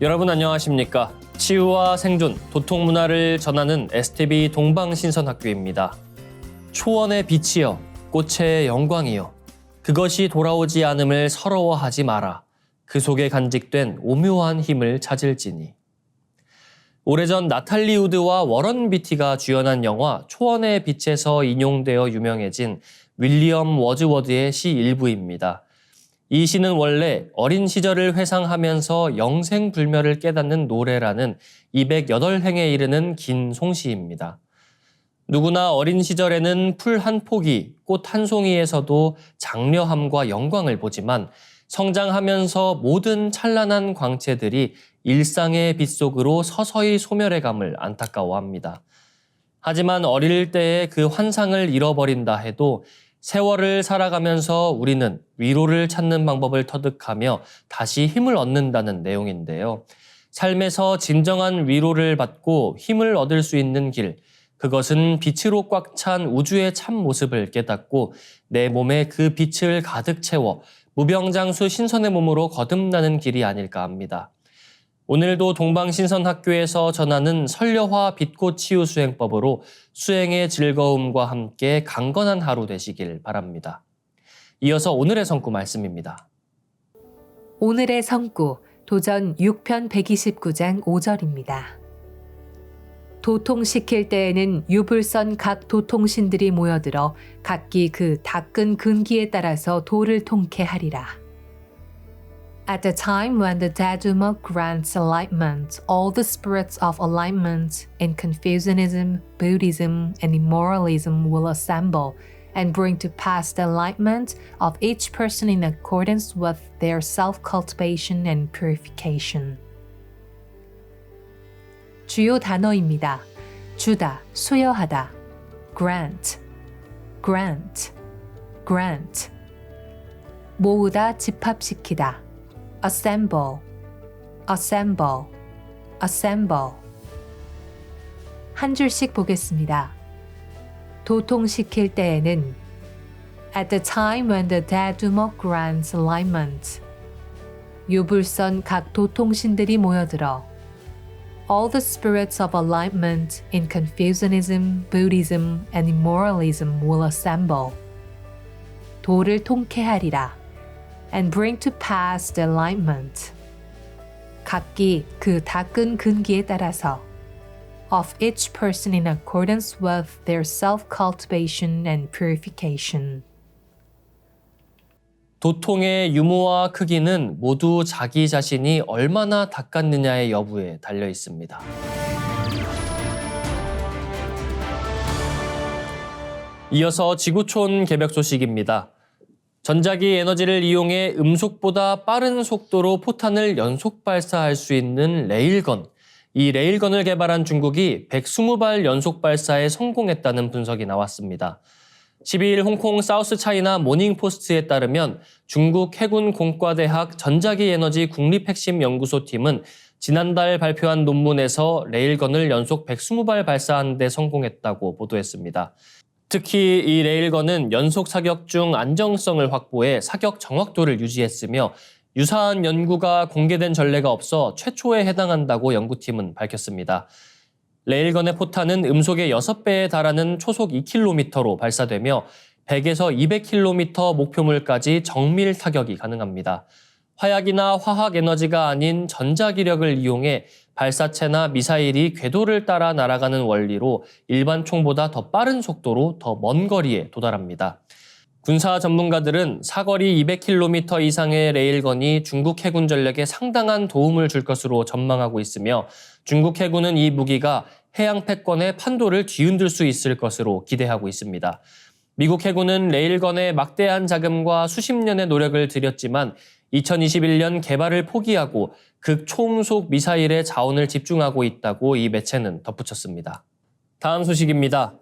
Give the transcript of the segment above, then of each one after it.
여러분 안녕하십니까? 치유와 생존, 도통 문화를 전하는 STV 동방신선학교입니다. 초원의 빛이여, 꽃의 영광이여, 그것이 돌아오지 않음을 서러워하지 마라. 그 속에 간직된 오묘한 힘을 찾을지니. 오래전 나탈리 우드와 워런 비티가 주연한 영화 초원의 빛에서 인용되어 유명해진 윌리엄 워즈워드의 시 일부입니다. 이 시는 원래 어린 시절을 회상하면서 영생불멸을 깨닫는 노래라는 208행에 이르는 긴 송시입니다. 누구나 어린 시절에는 풀 한 포기, 꽃 한 송이에서도 장려함과 영광을 보지만 성장하면서 모든 찬란한 광채들이 일상의 빛 속으로 서서히 소멸해감을 안타까워합니다. 하지만 어릴 때의 그 환상을 잃어버린다 해도 세월을 살아가면서 우리는 위로를 찾는 방법을 터득하며 다시 힘을 얻는다는 내용인데요. 삶에서 진정한 위로를 받고 힘을 얻을 수 있는 길, 그것은 빛으로 꽉 찬 우주의 참 모습을 깨닫고 내 몸에 그 빛을 가득 채워 무병장수 신선의 몸으로 거듭나는 길이 아닐까 합니다. 오늘도 동방신선학교에서 전하는 설려화 빛꽃 치유 수행법으로 수행의 즐거움과 함께 강건한 하루 되시길 바랍니다. 이어서 오늘의 성구 말씀입니다. 오늘의 성구, 도전 6편 129장 5절입니다. 도통시킬 때에는 유불선 각 도통신들이 모여들어 각기 그 닦은 근기에 따라서 도를 통케 하리라. At the time when the Dharma grants enlightenment, all the spirits of enlightenment in Confucianism, Buddhism, and immoralism will assemble and bring to pass the enlightenment of each person in accordance with their self-cultivation and purification. 주요 단어입니다. 주다, 수여하다. grant, grant, grant. 모으다, 집합시키다. assemble, assemble, assemble. 한 줄씩 보겠습니다. 도통시킬 때에는 At the time when the Dharma grants enlightenment, 유불선 각 도통신들이 모여들어 All the spirits of enlightenment in Confucianism, Buddhism, and immoralism will assemble. 도를 통케하리라. And bring to pass the enlightenment. 각기 그 닦은 근기에 따라서 of each person in accordance with their self-cultivation and purification. 도통의 유무와 크기는 모두 자기 자신이 얼마나 닦았느냐의 여부에 달려 있습니다. 이어서 지구촌 개벽 소식입니다. 전자기 에너지를 이용해 음속보다 빠른 속도로 포탄을 연속 발사할 수 있는 레일건. 이 레일건을 개발한 중국이 120발 연속 발사에 성공했다는 분석이 나왔습니다. 12일 홍콩 사우스 차이나 모닝포스트에 따르면 중국 해군 공과대학 전자기 에너지 국립핵심연구소 팀은 지난달 발표한 논문에서 레일건을 연속 120발 발사하는 데 성공했다고 보도했습니다. 특히 이 레일건은 연속 사격 중 안정성을 확보해 사격 정확도를 유지했으며 유사한 연구가 공개된 전례가 없어 최초에 해당한다고 연구팀은 밝혔습니다. 레일건의 포탄은 음속의 6배에 달하는 초속 2km로 발사되며 100에서 200km 목표물까지 정밀 타격이 가능합니다. 화약이나 화학 에너지가 아닌 전자기력을 이용해 발사체나 미사일이 궤도를 따라 날아가는 원리로 일반 총보다 더 빠른 속도로 더 먼 거리에 도달합니다. 군사 전문가들은 사거리 200km 이상의 레일건이 중국 해군 전력에 상당한 도움을 줄 것으로 전망하고 있으며 중국 해군은 이 무기가 해양 패권의 판도를 뒤흔들 수 있을 것으로 기대하고 있습니다. 미국 해군은 레일건에 막대한 자금과 수십 년의 노력을 들였지만 2021년 개발을 포기하고 극초음속 미사일에 자원을 집중하고 있다고 이 매체는 덧붙였습니다. 다음 소식입니다.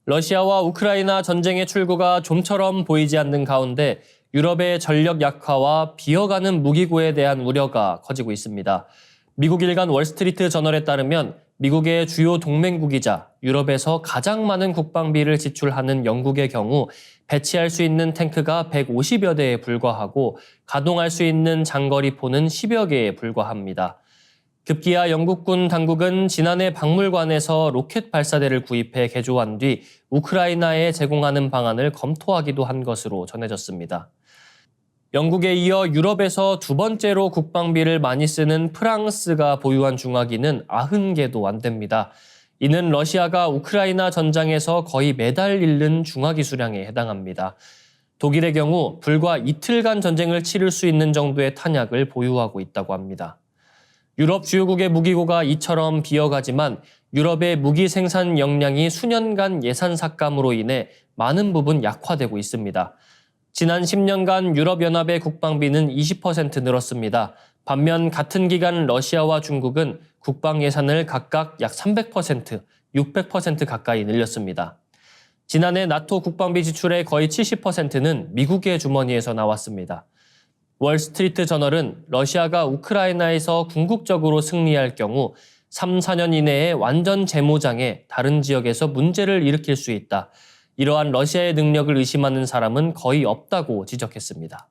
러시아와 우크라이나 전쟁의 출구가 좀처럼 보이지 않는 가운데 유럽의 전력 약화와 비어가는 무기고에 대한 우려가 커지고 있습니다. 미국 일간 월스트리트 저널에 따르면 미국의 주요 동맹국이자 유럽에서 가장 많은 국방비를 지출하는 영국의 경우 배치할 수 있는 탱크가 150여 대에 불과하고 가동할 수 있는 장거리 포는 10여 개에 불과합니다. 급기야 영국군 당국은 지난해 박물관에서 로켓 발사대를 구입해 개조한 뒤 우크라이나에 제공하는 방안을 검토하기도 한 것으로 전해졌습니다. 영국에 이어 유럽에서 두 번째로 국방비를 많이 쓰는 프랑스가 보유한 중화기는 90개도 안 됩니다. 이는 러시아가 우크라이나 전장에서 거의 매달 잃는 중화기 수량에 해당합니다. 독일의 경우 불과 이틀간 전쟁을 치를 수 있는 정도의 탄약을 보유하고 있다고 합니다. 유럽 주요국의 무기고가 이처럼 비어가지만 유럽의 무기 생산 역량이 수년간 예산 삭감으로 인해 많은 부분 약화되고 있습니다. 지난 10년간 유럽연합의 국방비는 20% 늘었습니다. 반면 같은 기간 러시아와 중국은 국방 예산을 각각 약 300%, 600% 가까이 늘렸습니다. 지난해 나토 국방비 지출의 거의 70%는 미국의 주머니에서 나왔습니다. 월스트리트 저널은 러시아가 우크라이나에서 궁극적으로 승리할 경우 3, 4년 이내에 완전 재무장에 다른 지역에서 문제를 일으킬 수 있다. 이러한 러시아의 능력을 의심하는 사람은 거의 없다고 지적했습니다.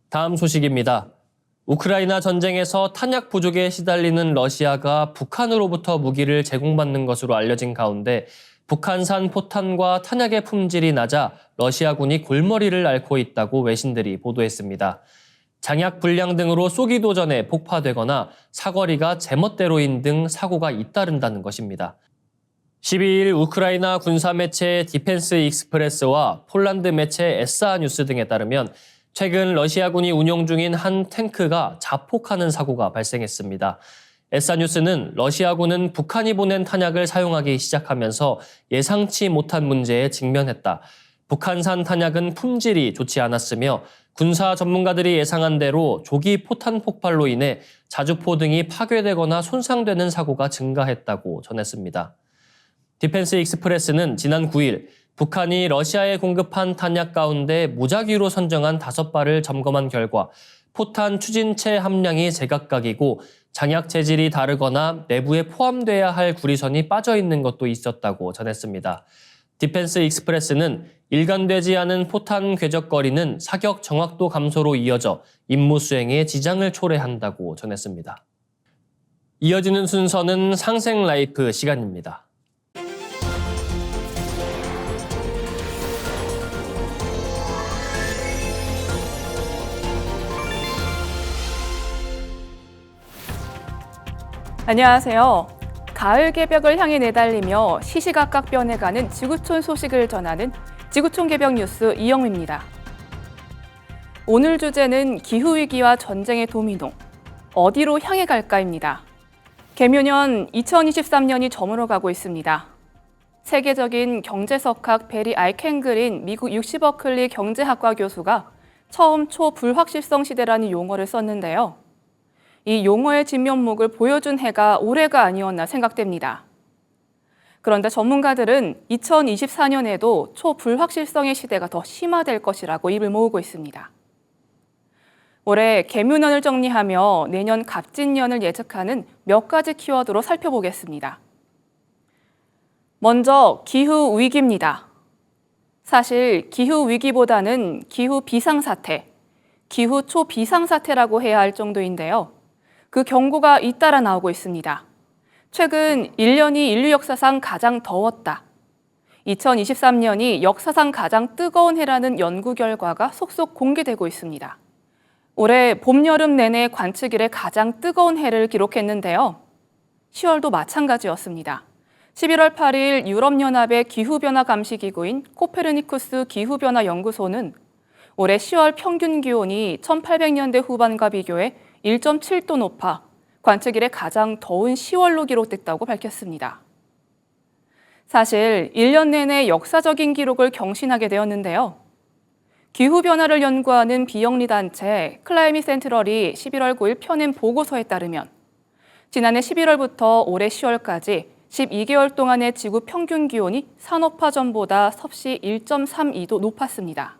다음 소식입니다. 우크라이나 전쟁에서 탄약 부족에 시달리는 러시아가 북한으로부터 무기를 제공받는 것으로 알려진 가운데 북한산 포탄과 탄약의 품질이 낮아 러시아군이 골머리를 앓고 있다고 외신들이 보도했습니다. 장약 불량 등으로 쏘기도 전에 폭파되거나 사거리가 제멋대로인 등 사고가 잇따른다는 것입니다. 12일 우크라이나 군사 매체 디펜스 익스프레스와 폴란드 매체 에사 뉴스 등에 따르면 최근 러시아군이 운용 중인 한 탱크가 자폭하는 사고가 발생했습니다. 에사 뉴스는 러시아군은 북한이 보낸 탄약을 사용하기 시작하면서 예상치 못한 문제에 직면했다. 북한산 탄약은 품질이 좋지 않았으며 군사 전문가들이 예상한 대로 조기 포탄 폭발로 인해 자주포 등이 파괴되거나 손상되는 사고가 증가했다고 전했습니다. 디펜스 익스프레스는 지난 9일 북한이 러시아에 공급한 탄약 가운데 무작위로 선정한 5발을 점검한 결과 포탄 추진체 함량이 제각각이고 장약 재질이 다르거나 내부에 포함돼야 할 구리선이 빠져 있는 것도 있었다고 전했습니다. 디펜스 익스프레스는 일관되지 않은 포탄 궤적거리는 사격 정확도 감소로 이어져 임무 수행에 지장을 초래한다고 전했습니다. 이어지는 순서는 상생 라이프 시간입니다. 안녕하세요. 가을 개벽을 향해 내달리며 시시각각 변해가는 지구촌 소식을 전하는 지구촌 개벽 뉴스 이영미입니다. 오늘 주제는 기후위기와 전쟁의 도미노, 어디로 향해 갈까입니다. 개묘년 2023년이 저물어가고 있습니다. 세계적인 경제석학 베리 알켄글인 미국 60버클리 경제학과 교수가 처음 초불확실성 시대라는 용어를 썼는데요. 이 용어의 진면목을 보여준 해가 올해가 아니었나 생각됩니다. 그런데 전문가들은 2024년에도 초불확실성의 시대가 더 심화될 것이라고 입을 모으고 있습니다. 올해 개묘년을 정리하며 내년 갑진년을 예측하는 몇 가지 키워드로 살펴보겠습니다. 먼저 기후 위기입니다. 사실 기후 위기보다는 기후 비상사태, 기후 초비상사태라고 해야 할 정도인데요. 그 경고가 잇따라 나오고 있습니다. 최근 1년이 인류 역사상 가장 더웠다. 2023년이 역사상 가장 뜨거운 해라는 연구 결과가 속속 공개되고 있습니다. 올해 봄, 여름 내내 관측 이래 가장 뜨거운 해를 기록했는데요. 10월도 마찬가지였습니다. 11월 8일 유럽연합의 기후변화 감시기구인 코페르니쿠스 기후변화 연구소는 올해 10월 평균 기온이 1800년대 후반과 비교해 1.7도 높아 관측 이래 가장 더운 10월로 기록됐다고 밝혔습니다. 사실 1년 내내 역사적인 기록을 경신하게 되었는데요. 기후변화를 연구하는 비영리 단체 클라이밋 센트럴이 11월 9일 펴낸 보고서에 따르면 지난해 11월부터 올해 10월까지 12개월 동안의 지구 평균 기온이 산업화 전보다 섭씨 1.32도 높았습니다.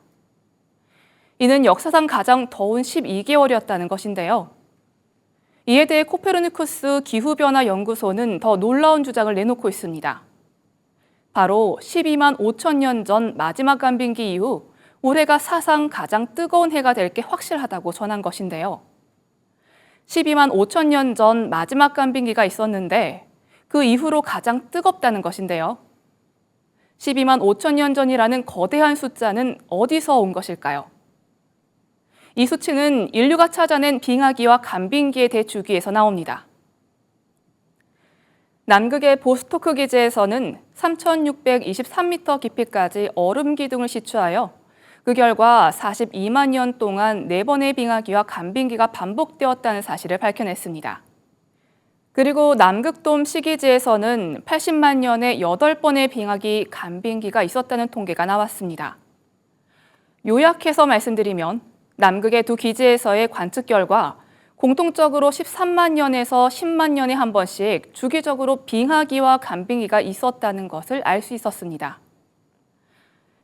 이는 역사상 가장 더운 12개월이었다는 것인데요. 이에 대해 코페르니쿠스 기후변화 연구소는 더 놀라운 주장을 내놓고 있습니다. 바로 12만 5천 년 전 마지막 간빙기 이후 올해가 사상 가장 뜨거운 해가 될 게 확실하다고 전한 것인데요. 12만 5천 년 전 마지막 간빙기가 있었는데 그 이후로 가장 뜨겁다는 것인데요. 12만 5천 년 전이라는 거대한 숫자는 어디서 온 것일까요? 이 수치는 인류가 찾아낸 빙하기와 간빙기의 대주기에서 나옵니다. 남극의 보스토크 기지에서는 3,623m 깊이까지 얼음 기둥을 시추하여 그 결과 42만 년 동안 4번의 빙하기와 간빙기가 반복되었다는 사실을 밝혀냈습니다. 그리고 남극돔 시기지에서는 80만 년에 8번의 빙하기, 간빙기가 있었다는 통계가 나왔습니다. 요약해서 말씀드리면 남극의 두 기지에서의 관측 결과 공통적으로 13만 년에서 10만 년에 한 번씩 주기적으로 빙하기와 간빙기가 있었다는 것을 알 수 있었습니다.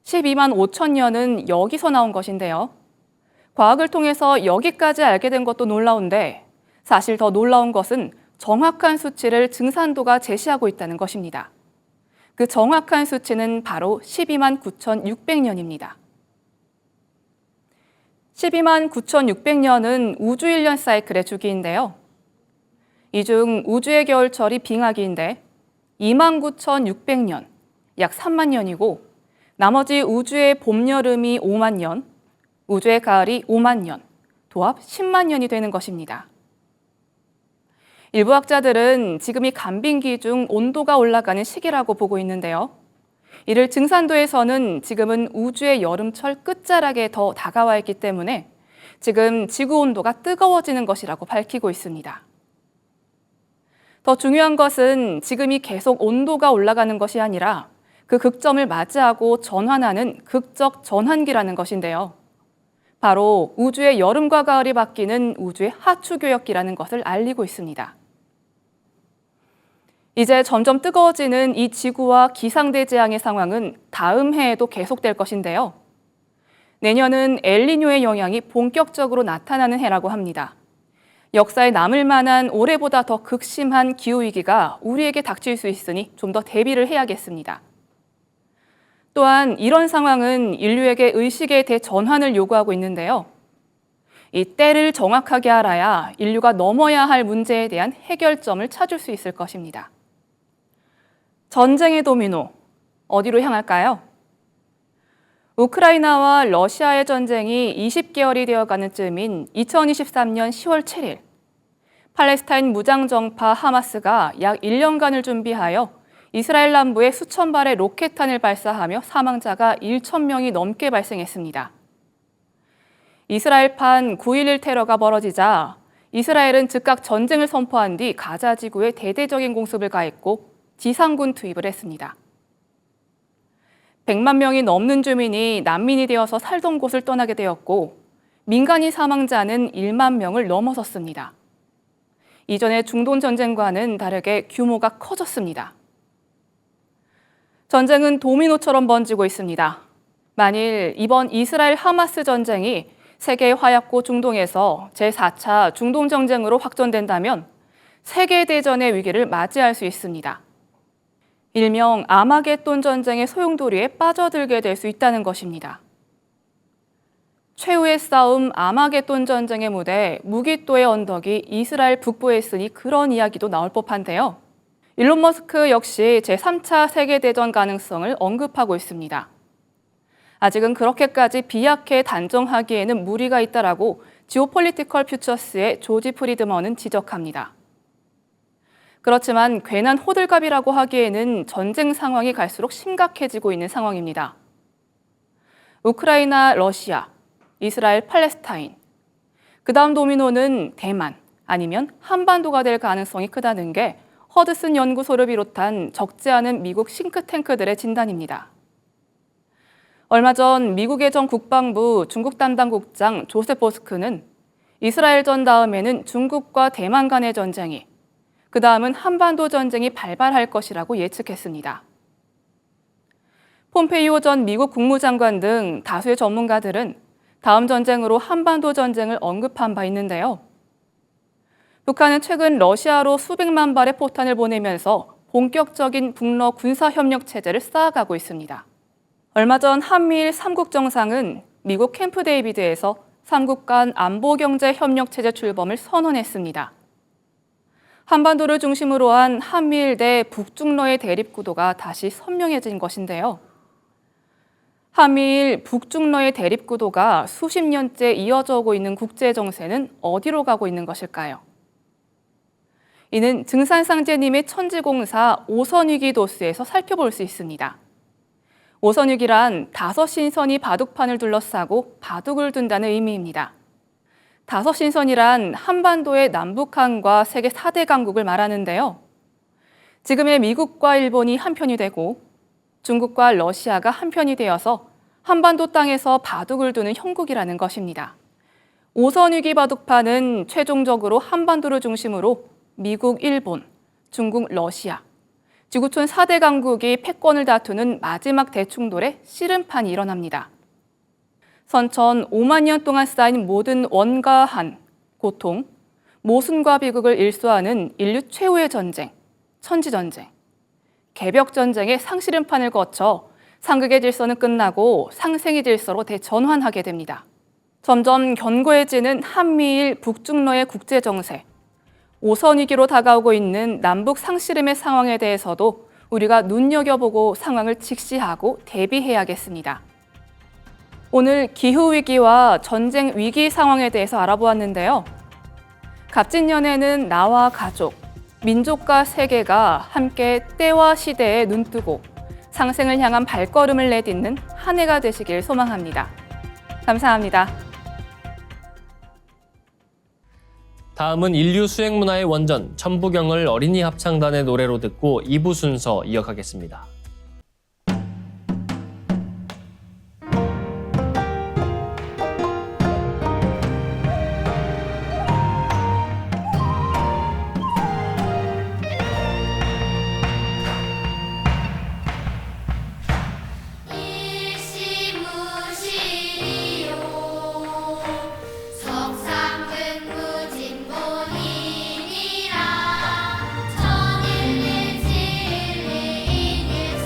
12만 5천 년은 여기서 나온 것인데요. 과학을 통해서 여기까지 알게 된 것도 놀라운데 사실 더 놀라운 것은 정확한 수치를 증산도가 제시하고 있다는 것입니다. 그 정확한 수치는 바로 12만 9,600년입니다. 12만 9,600년은 우주 1년 사이클의 주기인데요. 이 중 우주의 겨울철이 빙하기인데 29,600년, 약 3만 년이고 나머지 우주의 봄, 여름이 5만 년, 우주의 가을이 5만 년, 도합 10만 년이 되는 것입니다. 일부 학자들은 지금이 간빙기 중 온도가 올라가는 시기라고 보고 있는데요. 이를 증산도에서는 지금은 우주의 여름철 끝자락에 더 다가와 있기 때문에 지금 지구 온도가 뜨거워지는 것이라고 밝히고 있습니다. 더 중요한 것은 지금이 계속 온도가 올라가는 것이 아니라 그 극점을 맞이하고 전환하는 극적 전환기라는 것인데요. 바로 우주의 여름과 가을이 바뀌는 우주의 하추교역기라는 것을 알리고 있습니다. 이제 점점 뜨거워지는 이 지구와 기상대 재앙의 상황은 다음 해에도 계속될 것인데요. 내년은 엘니뇨의 영향이 본격적으로 나타나는 해라고 합니다. 역사에 남을 만한 올해보다 더 극심한 기후위기가 우리에게 닥칠 수 있으니 좀 더 대비를 해야겠습니다. 또한 이런 상황은 인류에게 의식의 대전환을 요구하고 있는데요. 이 때를 정확하게 알아야 인류가 넘어야 할 문제에 대한 해결점을 찾을 수 있을 것입니다. 전쟁의 도미노, 어디로 향할까요? 우크라이나와 러시아의 전쟁이 20개월이 되어가는 즈음인 2023년 10월 7일, 팔레스타인 무장정파 하마스가 약 1년간을 준비하여 이스라엘 남부에 수천 발의 로켓탄을 발사하며 사망자가 1,000명이 넘게 발생했습니다. 이스라엘판 9.11 테러가 벌어지자 이스라엘은 즉각 전쟁을 선포한 뒤 가자 지구에 대대적인 공습을 가했고 지상군 투입을 했습니다. 100만 명이 넘는 주민이 난민이 되어서 살던 곳을 떠나게 되었고 민간인 사망자는 1만 명을 넘어섰습니다. 이전의 중동 전쟁과는 다르게 규모가 커졌습니다. 전쟁은 도미노처럼 번지고 있습니다. 만일 이번 이스라엘 하마스 전쟁이 세계의 화약고 중동에서 제4차 중동 전쟁으로 확전된다면 세계대전의 위기를 맞이할 수 있습니다. 일명 아마겟돈 전쟁의 소용돌이에 빠져들게 될 수 있다는 것입니다. 최후의 싸움 아마겟돈 전쟁의 무대 무기또의 언덕이 이스라엘 북부에 있으니 그런 이야기도 나올 법한데요. 일론 머스크 역시 제3차 세계대전 가능성을 언급하고 있습니다. 아직은 그렇게까지 비약해 단정하기에는 무리가 있다라고 지오폴리티컬 퓨처스의 조지 프리드먼은 지적합니다. 그렇지만 괜한 호들갑이라고 하기에는 전쟁 상황이 갈수록 심각해지고 있는 상황입니다. 우크라이나, 러시아, 이스라엘, 팔레스타인. 그 다음 도미노는 대만 아니면 한반도가 될 가능성이 크다는 게 허드슨 연구소를 비롯한 적지 않은 미국 싱크탱크들의 진단입니다. 얼마 전 미국의 전 국방부 중국 담당 국장 조셉 보스크는 이스라엘전 다음에는 중국과 대만 간의 전쟁이, 그 다음은 한반도 전쟁이 발발할 것이라고 예측했습니다. 폼페이오 전 미국 국무장관 등 다수의 전문가들은 다음 전쟁으로 한반도 전쟁을 언급한 바 있는데요. 북한은 최근 러시아로 수백만 발의 포탄을 보내면서 본격적인 북러 군사협력 체제를 쌓아가고 있습니다. 얼마 전 한미일 3국 정상은 미국 캠프 데이비드에서 삼국 간 안보경제협력체제 출범을 선언했습니다. 한반도를 중심으로 한 한미일 대 북중러의 대립구도가 다시 선명해진 것인데요. 한미일 북중러의 대립구도가 수십 년째 이어져 오고 있는 국제정세는 어디로 가고 있는 것일까요? 이는 증산상제님의 천지공사 오선위기도스에서 살펴볼 수 있습니다. 오선위기란 5신선이 바둑판을 둘러싸고 바둑을 둔다는 의미입니다. 5신선이란 한반도의 남북한과 세계 4대 강국을 말하는데요. 지금의 미국과 일본이 한편이 되고 중국과 러시아가 한편이 되어서 한반도 땅에서 바둑을 두는 형국이라는 것입니다. 오선위기 바둑판은 최종적으로 한반도를 중심으로 미국, 일본, 중국, 러시아, 지구촌 4대 강국이 패권을 다투는 마지막 대충돌의 씨름판이 일어납니다. 선천 5만 년 동안 쌓인 모든 원과 한, 고통, 모순과 비극을 일소하는 인류 최후의 전쟁, 천지전쟁, 개벽전쟁의 상씨름판을 거쳐 상극의 질서는 끝나고 상생의 질서로 대전환하게 됩니다. 점점 견고해지는 한미일 북중러의 국제정세, 오선위기로 다가오고 있는 남북 상씨름의 상황에 대해서도 우리가 눈여겨보고 상황을 직시하고 대비해야겠습니다. 오늘 기후위기와 전쟁 위기 상황에 대해서 알아보았는데요. 갑진년에는 나와 가족, 민족과 세계가 함께 때와 시대에 눈뜨고 상생을 향한 발걸음을 내딛는 한 해가 되시길 소망합니다. 감사합니다. 다음은 인류 수행 문화의 원전 천부경을 어린이 합창단의 노래로 듣고 2부 순서 이어가겠습니다. 천일일진리인일소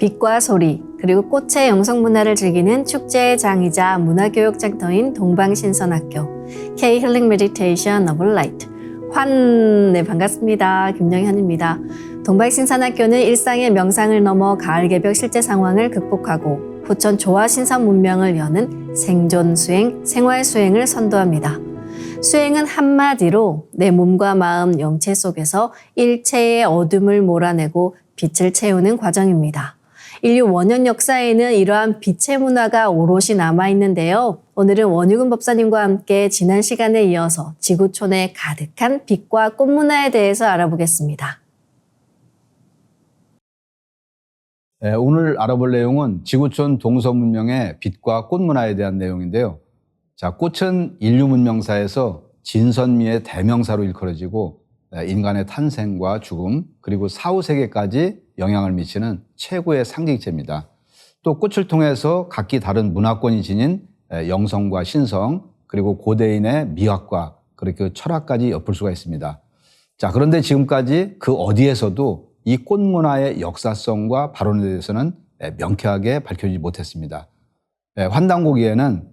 빛과 소리, 그리고 꽃의 영성 문화를 즐기는 축제의 장이자 문화교육 장터인 동방신선학교 K-힐링 메디테이션 of Light 네, 반갑습니다. 김영현입니다. 동방신선학교는 일상의 명상을 넘어 가을 개벽 실제 상황을 극복하고 부천 조화 신선 문명을 여는 생존 수행, 생활 수행을 선도합니다. 수행은 한마디로 내 몸과 마음, 영체 속에서 일체의 어둠을 몰아내고 빛을 채우는 과정입니다. 인류 원년 역사에는 이러한 빛의 문화가 오롯이 남아있는데요. 오늘은 원유근 법사님과 함께 지난 시간에 이어서 지구촌에 가득한 빛과 꽃 문화에 대해서 알아보겠습니다. 네, 오늘 알아볼 내용은 지구촌 동서문명의 빛과 꽃 문화에 대한 내용인데요. 자, 꽃은 인류 문명사에서 진선미의 대명사로 일컬어지고 인간의 탄생과 죽음 그리고 사후세계까지 영향을 미치는 최고의 상징체입니다. 또 꽃을 통해서 각기 다른 문화권이 지닌 영성과 신성 그리고 고대인의 미학과 그리고 철학까지 엿볼 수가 있습니다. 자, 그런데 지금까지 그 어디에서도 이 꽃 문화의 역사성과 발원에 대해서는 명쾌하게 밝혀지지 못했습니다. 환단고기에는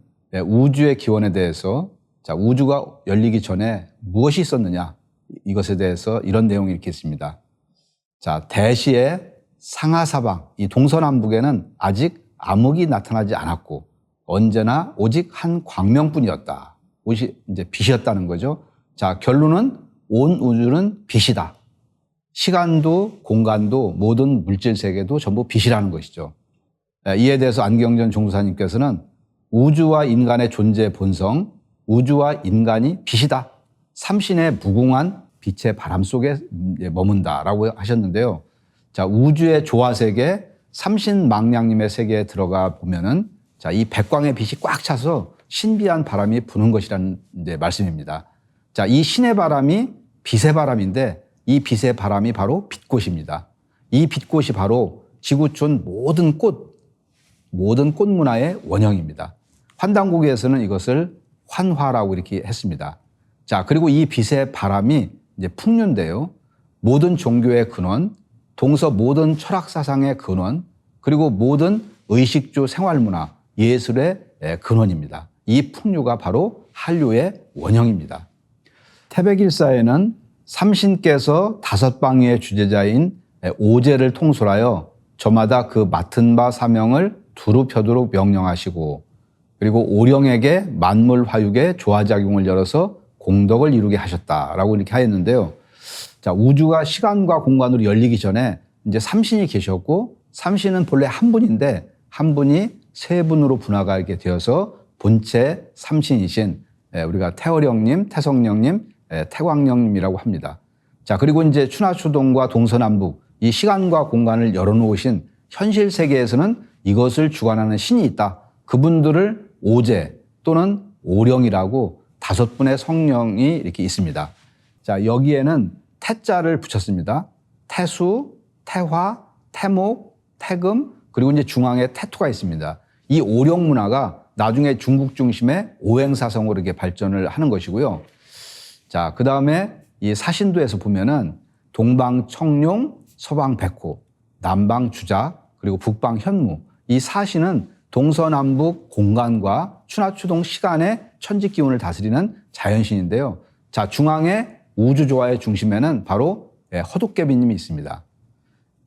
우주의 기원에 대해서 자, 우주가 열리기 전에 무엇이 있었느냐 이것에 대해서 이런 내용이 이렇게 있습니다. 자, 대시의 상하사방 이 동서남북에는 아직 암흑이 나타나지 않았고 언제나 오직 한 광명뿐이었다. 오직 이제 빛이었다는 거죠. 자, 결론은 온 우주는 빛이다. 시간도 공간도 모든 물질 세계도 전부 빛이라는 것이죠. 이에 대해서 안경전 종사님께서는 우주와 인간의 존재 본성, 우주와 인간이 빛이다. 삼신의 무궁한 빛의 바람 속에 머문다라고 하셨는데요. 자, 우주의 조화세계, 삼신망량님의 세계에 들어가 보면은 자, 이 백광의 빛이 꽉 차서 신비한 바람이 부는 것이라는 말씀입니다. 자, 이 신의 바람이 빛의 바람인데 이 빛의 바람이 바로 빛꽃입니다. 이 빛꽃이 바로 지구촌 모든 꽃 문화의 원형입니다. 환단고기에서는 이것을 환화라고 이렇게 했습니다. 자, 그리고 이 빛의 바람이 이제 풍류인데요. 모든 종교의 근원, 동서 모든 철학 사상의 근원, 그리고 모든 의식주 생활문화, 예술의 근원입니다. 이 풍류가 바로 한류의 원형입니다. 태백일사에는 삼신께서 다섯 방위의 주제자인 오제를 통솔하여 저마다 그 맡은 바 사명을 두루펴도록 명령하시고 그리고 오령에게 만물 화육의 조화작용을 열어서 공덕을 이루게 하셨다라고 이렇게 하였는데요. 자, 우주가 시간과 공간으로 열리기 전에 이제 삼신이 계셨고 삼신은 본래 한 분인데 한 분이 세 분으로 분화가 되어서 본체 삼신이신 우리가 태어령님, 태성령님, 태광령님이라고 합니다. 자, 그리고 이제 추나추동과 동서남북 이 시간과 공간을 열어놓으신 현실 세계에서는 이것을 주관하는 신이 있다. 그분들을 오제 또는 오령이라고 다섯 분의 성령이 이렇게 있습니다. 자, 여기에는 태자를 붙였습니다. 태수, 태화, 태목, 태금, 그리고 이제 중앙에 태토가 있습니다. 이 오령 문화가 나중에 중국 중심의 오행사성으로 이렇게 발전을 하는 것이고요. 자, 그 다음에 이 사신도에서 보면은 동방 청룡, 서방 백호, 남방 주작, 그리고 북방 현무. 이 사신은 동서남북 공간과 추나추동 시간의 천지 기운을 다스리는 자연신인데요. 자, 중앙에 우주조화의 중심에는 바로 허도깨비님이 있습니다.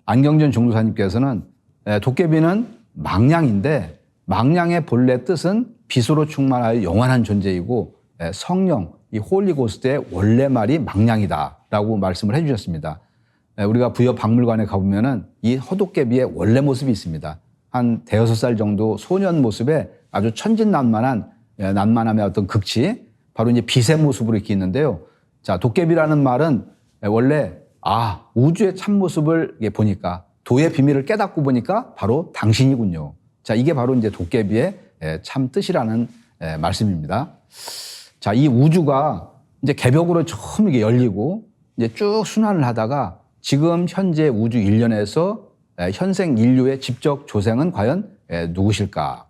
안경전 종도사님께서는 도깨비는 망량인데 망량의 본래 뜻은 빛으로 충만하여 영원한 존재이고 성령, 이 홀리고스트의 원래 말이 망량이다라고 말씀을 해주셨습니다. 우리가 부여 박물관에 가보면은 이 허도깨비의 원래 모습이 있습니다. 한 대여섯 살 정도 소년 모습에 아주 난만함의 어떤 극치, 바로 이제 빛의 모습으로 이렇게 있는데요. 자, 도깨비라는 말은 원래 우주의 참모습을 보니까 도의 비밀을 깨닫고 보니까 바로 당신이군요. 자, 이게 바로 이제 도깨비의 참 뜻이라는 말씀입니다. 자, 이 우주가 이제 개벽으로 처음 이게 열리고 이제 쭉 순환을 하다가 지금 현재 우주 일련에서 현생 인류의 직접 조상은 과연 누구실까?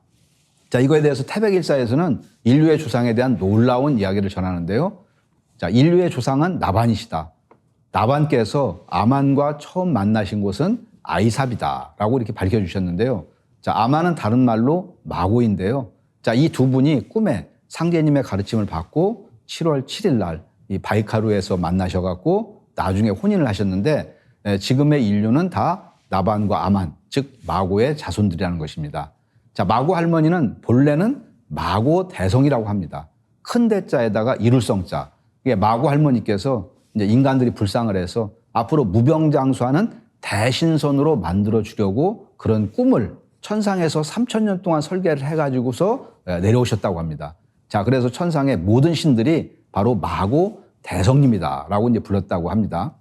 자, 이거에 대해서 태백일사에서는 인류의 조상에 대한 놀라운 이야기를 전하는데요. 자, 인류의 조상은 나반이시다. 나반께서 아만과 처음 만나신 곳은 아이삽이다라고 이렇게 밝혀주셨는데요. 자, 아마는 다른 말로 마고인데요. 자, 이 두 분이 꿈에 상제님의 가르침을 받고 7월 7일 날 이 바이카루에서 만나셔갖고 나중에 혼인을 하셨는데 지금의 인류는 다 나반과 아만, 즉 마고의 자손들이라는 것입니다. 자, 마고 할머니는 본래는 마고 대성이라고 합니다. 큰 대자에다가 이룰성자. 이게 마고 할머니께서 이제 인간들이 불쌍을 해서 앞으로 무병장수하는 대신선으로 만들어 주려고 그런 꿈을 천상에서 3,000년 동안 설계를 해가지고서 내려오셨다고 합니다. 자, 그래서 천상의 모든 신들이 바로 마고 대성님이다라고 이제 불렀다고 합니다.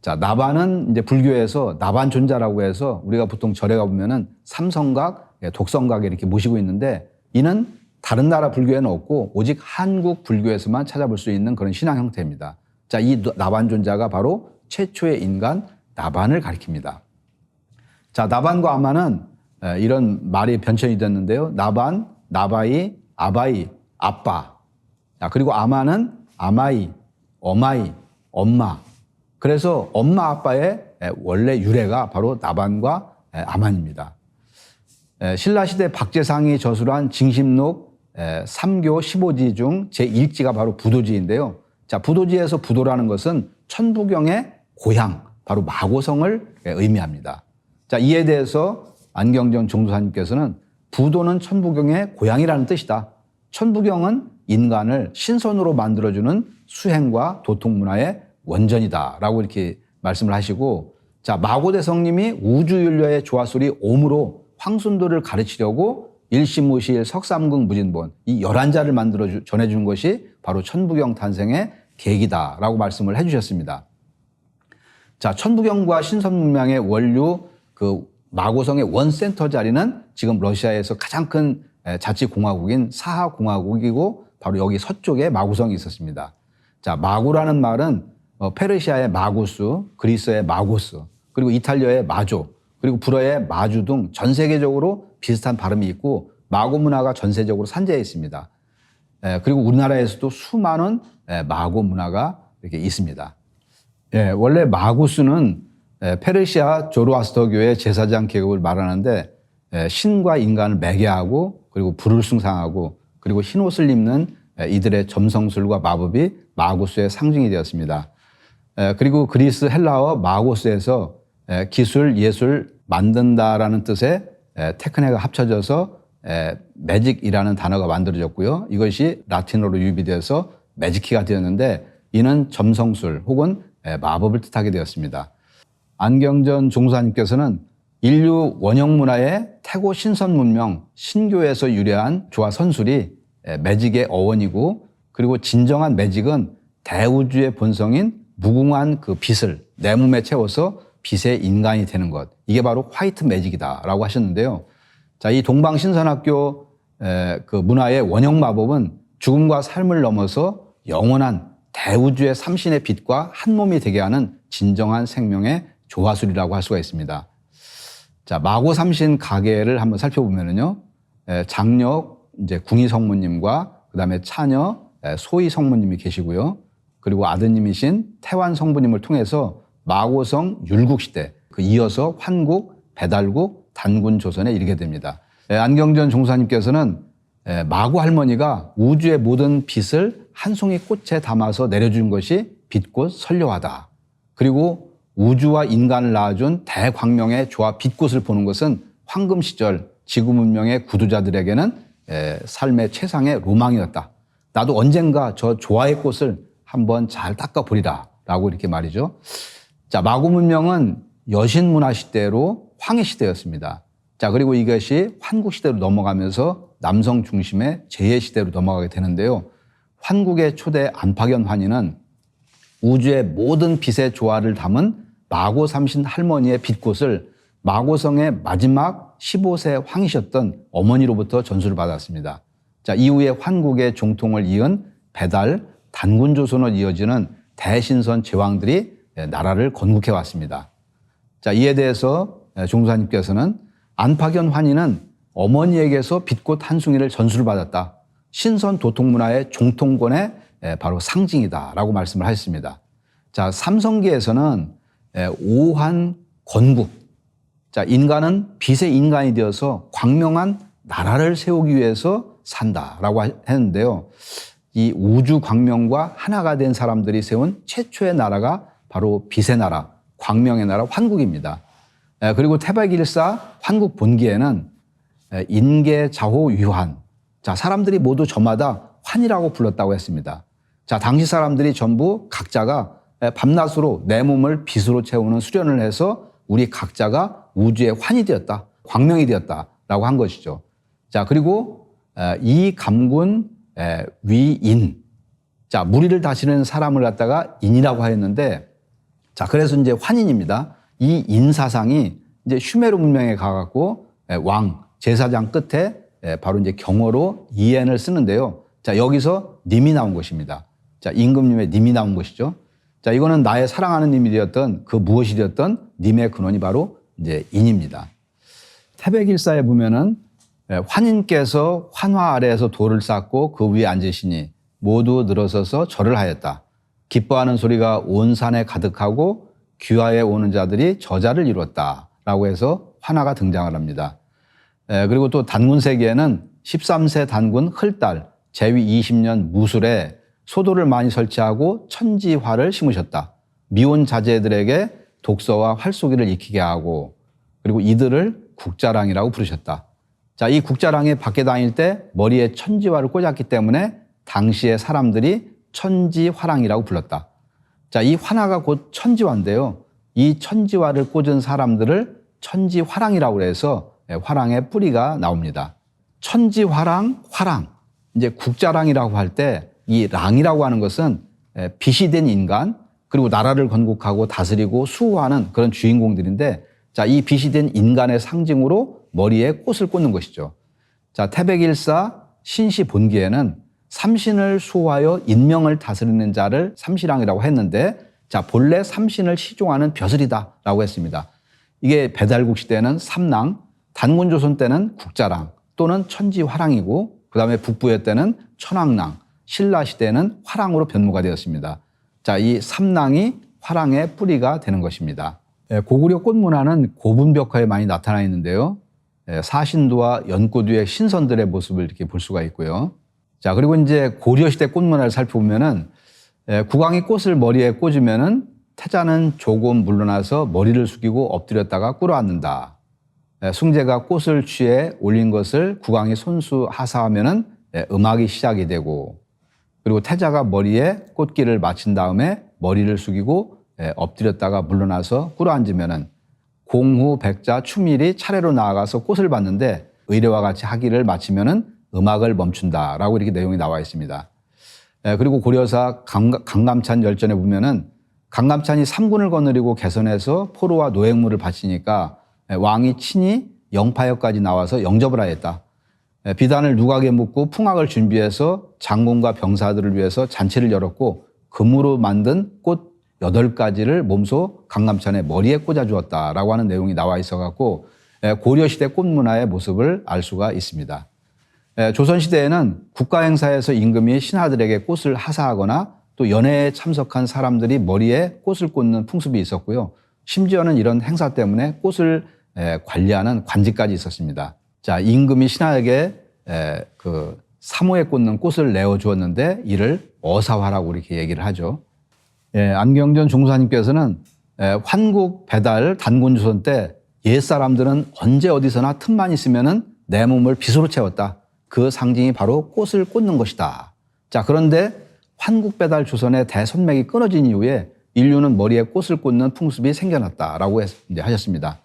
자, 나반은 이제 불교에서 나반 존자라고 해서 우리가 보통 절에 가보면은 삼성각, 독성각에 이렇게 모시고 있는데 이는 다른 나라 불교에는 없고 오직 한국 불교에서만 찾아볼 수 있는 그런 신앙 형태입니다. 자, 이 나반 존자가 바로 최초의 인간 나반을 가리킵니다. 자, 나반과 아마는 이런 말이 변천이 됐는데요. 나반, 나바이, 아바이, 아빠. 자, 그리고 아마는 아마이, 어마이, 엄마. 그래서 엄마 아빠의 원래 유래가 바로 나반과 아만입니다. 신라시대 박재상이 저술한 징심록 3교 15지 중 제1지가 바로 부도지인데요. 자, 부도지에서 부도라는 것은 천부경의 고향, 바로 마고성을 의미합니다. 자, 이에 대해서 안경전 종도사님께서는 부도는 천부경의 고향이라는 뜻이다. 천부경은 인간을 신선으로 만들어주는 수행과 도통문화의 원전이다라고 이렇게 말씀을 하시고, 자, 마고대성님이 우주윤려의 조화소리 옴으로 황순도를 가르치려고 일심무실 석삼궁 무진본 이 11자를 만들어 전해준 것이 바로 천부경 탄생의 계기다라고 말씀을 해주셨습니다. 자, 천부경과 신선문명의 원류 그 마고성의 원센터 자리는 지금 러시아에서 가장 큰 자치공화국인 사하공화국이고 바로 여기 서쪽에 마고성이 있었습니다. 자, 마고라는 말은 페르시아의 마구스, 그리스의 마고스, 그리고 이탈리아의 마조, 그리고 불어의 마주 등 전 세계적으로 비슷한 발음이 있고 마고 문화가 전세적으로 산재해 있습니다. 그리고 우리나라에서도 수많은 마고 문화가 이렇게 있습니다. 원래 마구스는 페르시아 조로아스터교의 제사장 계급을 말하는데 신과 인간을 매개하고 그리고 불을 숭상하고 그리고 흰옷을 입는 이들의 점성술과 마법이 마구스의 상징이 되었습니다. 그리고 그리스 헬라어 마고스에서 기술, 예술, 만든다라는 뜻의 테크네가 합쳐져서 매직이라는 단어가 만들어졌고요. 이것이 라틴어로 유입되어서 매지키가 되었는데 이는 점성술 혹은 마법을 뜻하게 되었습니다. 안경전 종사님께서는 인류 원형 문화의 태고 신선 문명, 신교에서 유래한 조화 선술이 매직의 어원이고 그리고 진정한 매직은 대우주의 본성인 무궁한 그 빛을 내 몸에 채워서 빛의 인간이 되는 것. 이게 바로 화이트 매직이다라고 하셨는데요. 자, 이 동방신선학교 그 문화의 원형 마법은 죽음과 삶을 넘어서 영원한 대우주의 삼신의 빛과 한 몸이 되게 하는 진정한 생명의 조화술이라고 할 수가 있습니다. 자, 마고 삼신 가계를 한번 살펴보면은요, 장력 이제 궁이 성모님과 그다음에 차녀 소희 성모님이 계시고요. 그리고 아드님이신 태완 성부님을 통해서 마고성 율국시대, 그 이어서 환국, 배달국, 단군 조선에 이르게 됩니다. 안경전 종사님께서는 마고 할머니가 우주의 모든 빛을 한 송이 꽃에 담아서 내려준 것이 빛꽃 선료하다. 그리고 우주와 인간을 낳아준 대광명의 조화 빛꽃을 보는 것은 황금 시절 지구 문명의 구두자들에게는 삶의 최상의 로망이었다. 나도 언젠가 저 조화의 꽃을 한번 잘 닦아보리라 라고 이렇게 말이죠. 자, 마고 문명은 여신 문화 시대로 황해 시대였습니다. 자, 그리고 이것이 환국 시대로 넘어가면서 남성 중심의 제해 시대로 넘어가게 되는데요. 환국의 초대 안팎연 환희는 우주의 모든 빛의 조화를 담은 마고 삼신 할머니의 빛꽃을 마고성의 마지막 15세 황이셨던 어머니로부터 전수를 받았습니다. 자, 이후에 환국의 종통을 이은 배달, 단군조선으로 이어지는 대신선 제왕들이 나라를 건국해 왔습니다. 자, 이에 대해서 종사님께서는 안팎연 환희는 어머니에게서 빛꽃 한 숭이를 전수를 받았다. 신선 도통문화의 종통권의 바로 상징이다라고 말씀을 하셨습니다. 자, 삼성기에서는 오한 건국, 자, 인간은 빛의 인간이 되어서 광명한 나라를 세우기 위해서 산다라고 했는데요. 이 우주 광명과 하나가 된 사람들이 세운 최초의 나라가 바로 빛의 나라, 광명의 나라 환국입니다. 그리고 태백일사 환국 본기에는 인계자호 유환. 자, 사람들이 모두 저마다 환이라고 불렀다고 했습니다. 자, 당시 사람들이 전부 각자가 밤낮으로 내 몸을 빛으로 채우는 수련을 해서 우리 각자가 우주의 환이 되었다, 광명이 되었다라고 한 것이죠. 자, 그리고 이 감군 위인. 자, 무리를 다스리는 사람을 갖다가 인이라고 하였는데, 자, 그래서 이제 환인입니다. 이 인사상이 이제 슈메르 문명에 가갖고 왕, 제사장 끝에 바로 이제 경어로 이엔을 쓰는데요. 자, 여기서 님이 나온 것입니다. 자, 임금님의 님이 나온 것이죠. 자, 이거는 나의 사랑하는 님이 되었던 그 무엇이 되었던 님의 근원이 바로 이제 인입니다. 태백일사에 보면은 환인께서 환화 아래에서 돌을 쌓고 그 위에 앉으시니 모두 늘어서서 절을 하였다. 기뻐하는 소리가 온 산에 가득하고 귀화에 오는 자들이 저자를 이뤘다. 라고 해서 환화가 등장을 합니다. 그리고 또 단군세기에는 13세 단군 흘달 제위 20년 무술에 소도를 많이 설치하고 천지화를 심으셨다. 미혼 자제들에게 독서와 활쏘기를 익히게 하고 그리고 이들을 국자랑이라고 부르셨다. 자, 이 국자랑에 밖에 다닐 때 머리에 천지화를 꽂았기 때문에 당시의 사람들이 천지화랑이라고 불렀다. 자, 이 화나가 곧 천지화인데요. 이 천지화를 꽂은 사람들을 천지화랑이라고 해서 화랑의 뿌리가 나옵니다. 천지화랑, 화랑. 이제 국자랑이라고 할 때 이 랑이라고 하는 것은 빛이 된 인간, 그리고 나라를 건국하고 다스리고 수호하는 그런 주인공들인데, 자, 이 빛이 된 인간의 상징으로 머리에 꽃을 꽂는 것이죠. 자, 태백일사 신시 본기에는 삼신을 수호하여 인명을 다스리는 자를 삼시랑이라고 했는데, 자, 본래 삼신을 시종하는 벼슬이다라고 했습니다. 이게 배달국 시대는 삼랑, 단군조선 때는 국자랑 또는 천지화랑이고, 그 다음에 북부의 때는 천왕랑, 신라 시대에는 화랑으로 변모가 되었습니다. 자, 이 삼랑이 화랑의 뿌리가 되는 것입니다. 고구려 꽃문화는 고분벽화에 많이 나타나 있는데요. 사신도와 연꽃 위의 신선들의 모습을 이렇게 볼 수가 있고요. 자, 그리고 이제 고려시대 꽃문화를 살펴보면은 국왕이 꽃을 머리에 꽂으면은 태자는 조금 물러나서 머리를 숙이고 엎드렸다가 꿇어앉는다. 숭제가 꽃을 취해 올린 것을 국왕이 손수 하사하면은 음악이 시작이 되고, 그리고 태자가 머리에 꽃길을 마친 다음에 머리를 숙이고 엎드렸다가 물러나서 꿇어앉으면은 공후 백자 추밀이 차례로 나아가서 꽃을 받는데 의례와 같이 하기를 마치면은 음악을 멈춘다라고 이렇게 내용이 나와 있습니다. 그리고 고려사 강감찬 열전에 보면은 강감찬이 삼군을 거느리고 개선해서 포로와 노획물을 바치니까 왕이 친히 영파역까지 나와서 영접을 하였다. 비단을 누각에 묻고 풍악을 준비해서 장군과 병사들을 위해서 잔치를 열었고 금으로 만든 꽃 8가지를 몸소 강감찬의 머리에 꽂아주었다라고 하는 내용이 나와 있어갖고 고려시대 꽃문화의 모습을 알 수가 있습니다. 조선시대에는 국가행사에서 임금이 신하들에게 꽃을 하사하거나 또 연회에 참석한 사람들이 머리에 꽃을 꽂는 풍습이 있었고요. 심지어는 이런 행사 때문에 꽃을 관리하는 관직까지 있었습니다. 자, 임금이 신하에게 그 사모에 꽂는 꽃을 내어 주었는데 이를 어사화라고 이렇게 얘기를 하죠. 안경전 종사님께서는 환국 배달 단군조선 때 옛사람들은 언제 어디서나 틈만 있으면은 내 몸을 빛으로 채웠다. 그 상징이 바로 꽃을 꽂는 것이다. 자, 그런데 환국 배달 조선의 대선맥이 끊어진 이후에 인류는 머리에 꽃을 꽂는 풍습이 생겨났다라고 하셨습니다.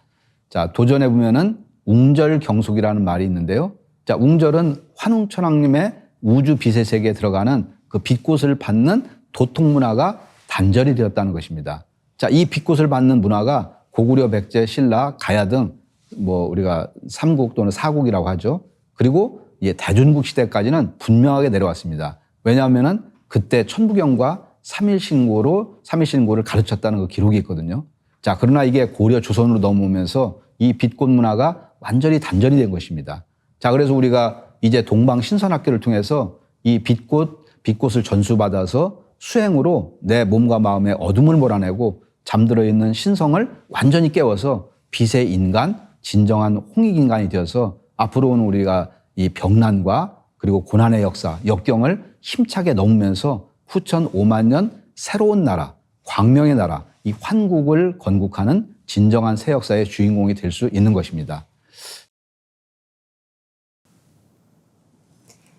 자, 도전해 보면은 웅절경속이라는 말이 있는데요. 자, 웅절은 환웅천왕님의 우주 빛의 세계에 들어가는 그 빛꽃을 받는 도통 문화가 단절이 되었다는 것입니다. 자, 이 빛꽃을 받는 문화가 고구려, 백제, 신라, 가야 등 뭐 우리가 삼국 또는 사국이라고 하죠. 그리고 대중국 시대까지는 분명하게 내려왔습니다. 왜냐하면은 그때 천부경과 삼일신고를 가르쳤다는 그 기록이 있거든요. 자, 그러나 이게 고려 조선으로 넘어오면서 이 빛꽃 문화가 완전히 단절이 된 것입니다. 자, 그래서 우리가 이제 동방신선학교를 통해서 이 빛꽃을 전수받아서 수행으로 내 몸과 마음의 어둠을 몰아내고 잠들어 있는 신성을 완전히 깨워서 빛의 인간, 진정한 홍익인간이 되어서 앞으로는 우리가 이 병난과 그리고 고난의 역사, 역경을 힘차게 넘으면서 후천 5만 년 새로운 나라, 광명의 나라, 이 환국을 건국하는 진정한 새 역사의 주인공이 될 수 있는 것입니다.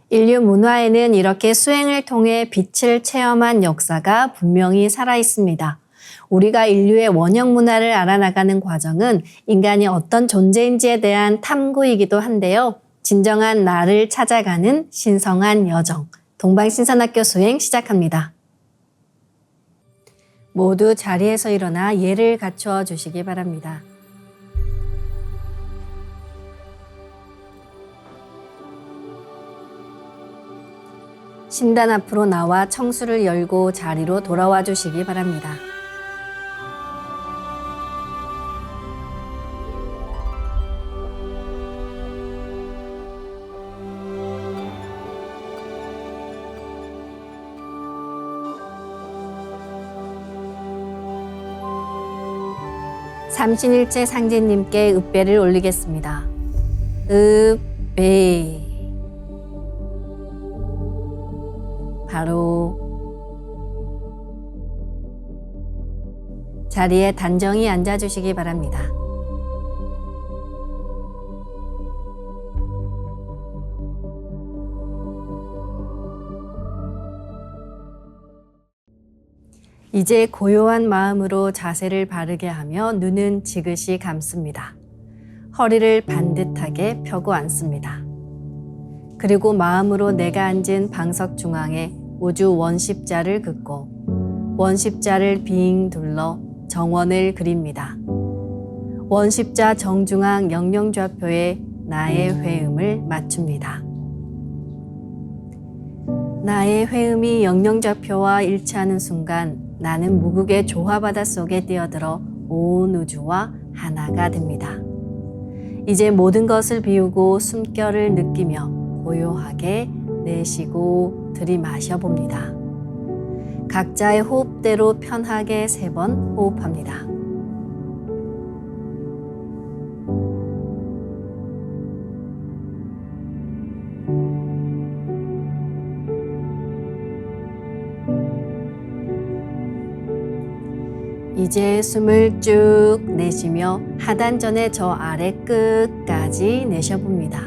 인류 문화에는 이렇게 수행을 통해 빛을 체험한 역사가 분명히 살아 있습니다. 우리가 인류의 원형 문화를 알아나가는 과정은 인간이 어떤 존재인지에 대한 탐구이기도 한데요. 진정한 나를 찾아가는 신성한 여정, 동방신선학교 수행 시작합니다. 모두 자리에서 일어나 예를 갖추어 주시기 바랍니다. 신단 앞으로 나와 청수를 열고 자리로 돌아와 주시기 바랍니다. 삼신일체 상제님께 읍배를 올리겠습니다. 읍배. 바로 자리에 단정히 앉아주시기 바랍니다. 이제 고요한 마음으로 자세를 바르게 하며 눈은 지그시 감습니다. 허리를 반듯하게 펴고 앉습니다. 그리고 마음으로 내가 앉은 방석 중앙에 우주 원십자를 긋고 원십자를 빙 둘러 정원을 그립니다. 원십자 정중앙 영영좌표에 나의 회음을 맞춥니다. 나의 회음이 영영좌표와 일치하는 순간 나는 무국의 조화바다 속에 뛰어들어 온 우주와 하나가 됩니다. 이제 모든 것을 비우고 숨결을 느끼며 고요하게 내쉬고 들이마셔 봅니다. 각자의 호흡대로 편하게 3번 호흡합니다. 이제 숨을 쭉 내쉬며 하단전의 저 아래 끝까지 내셔봅니다.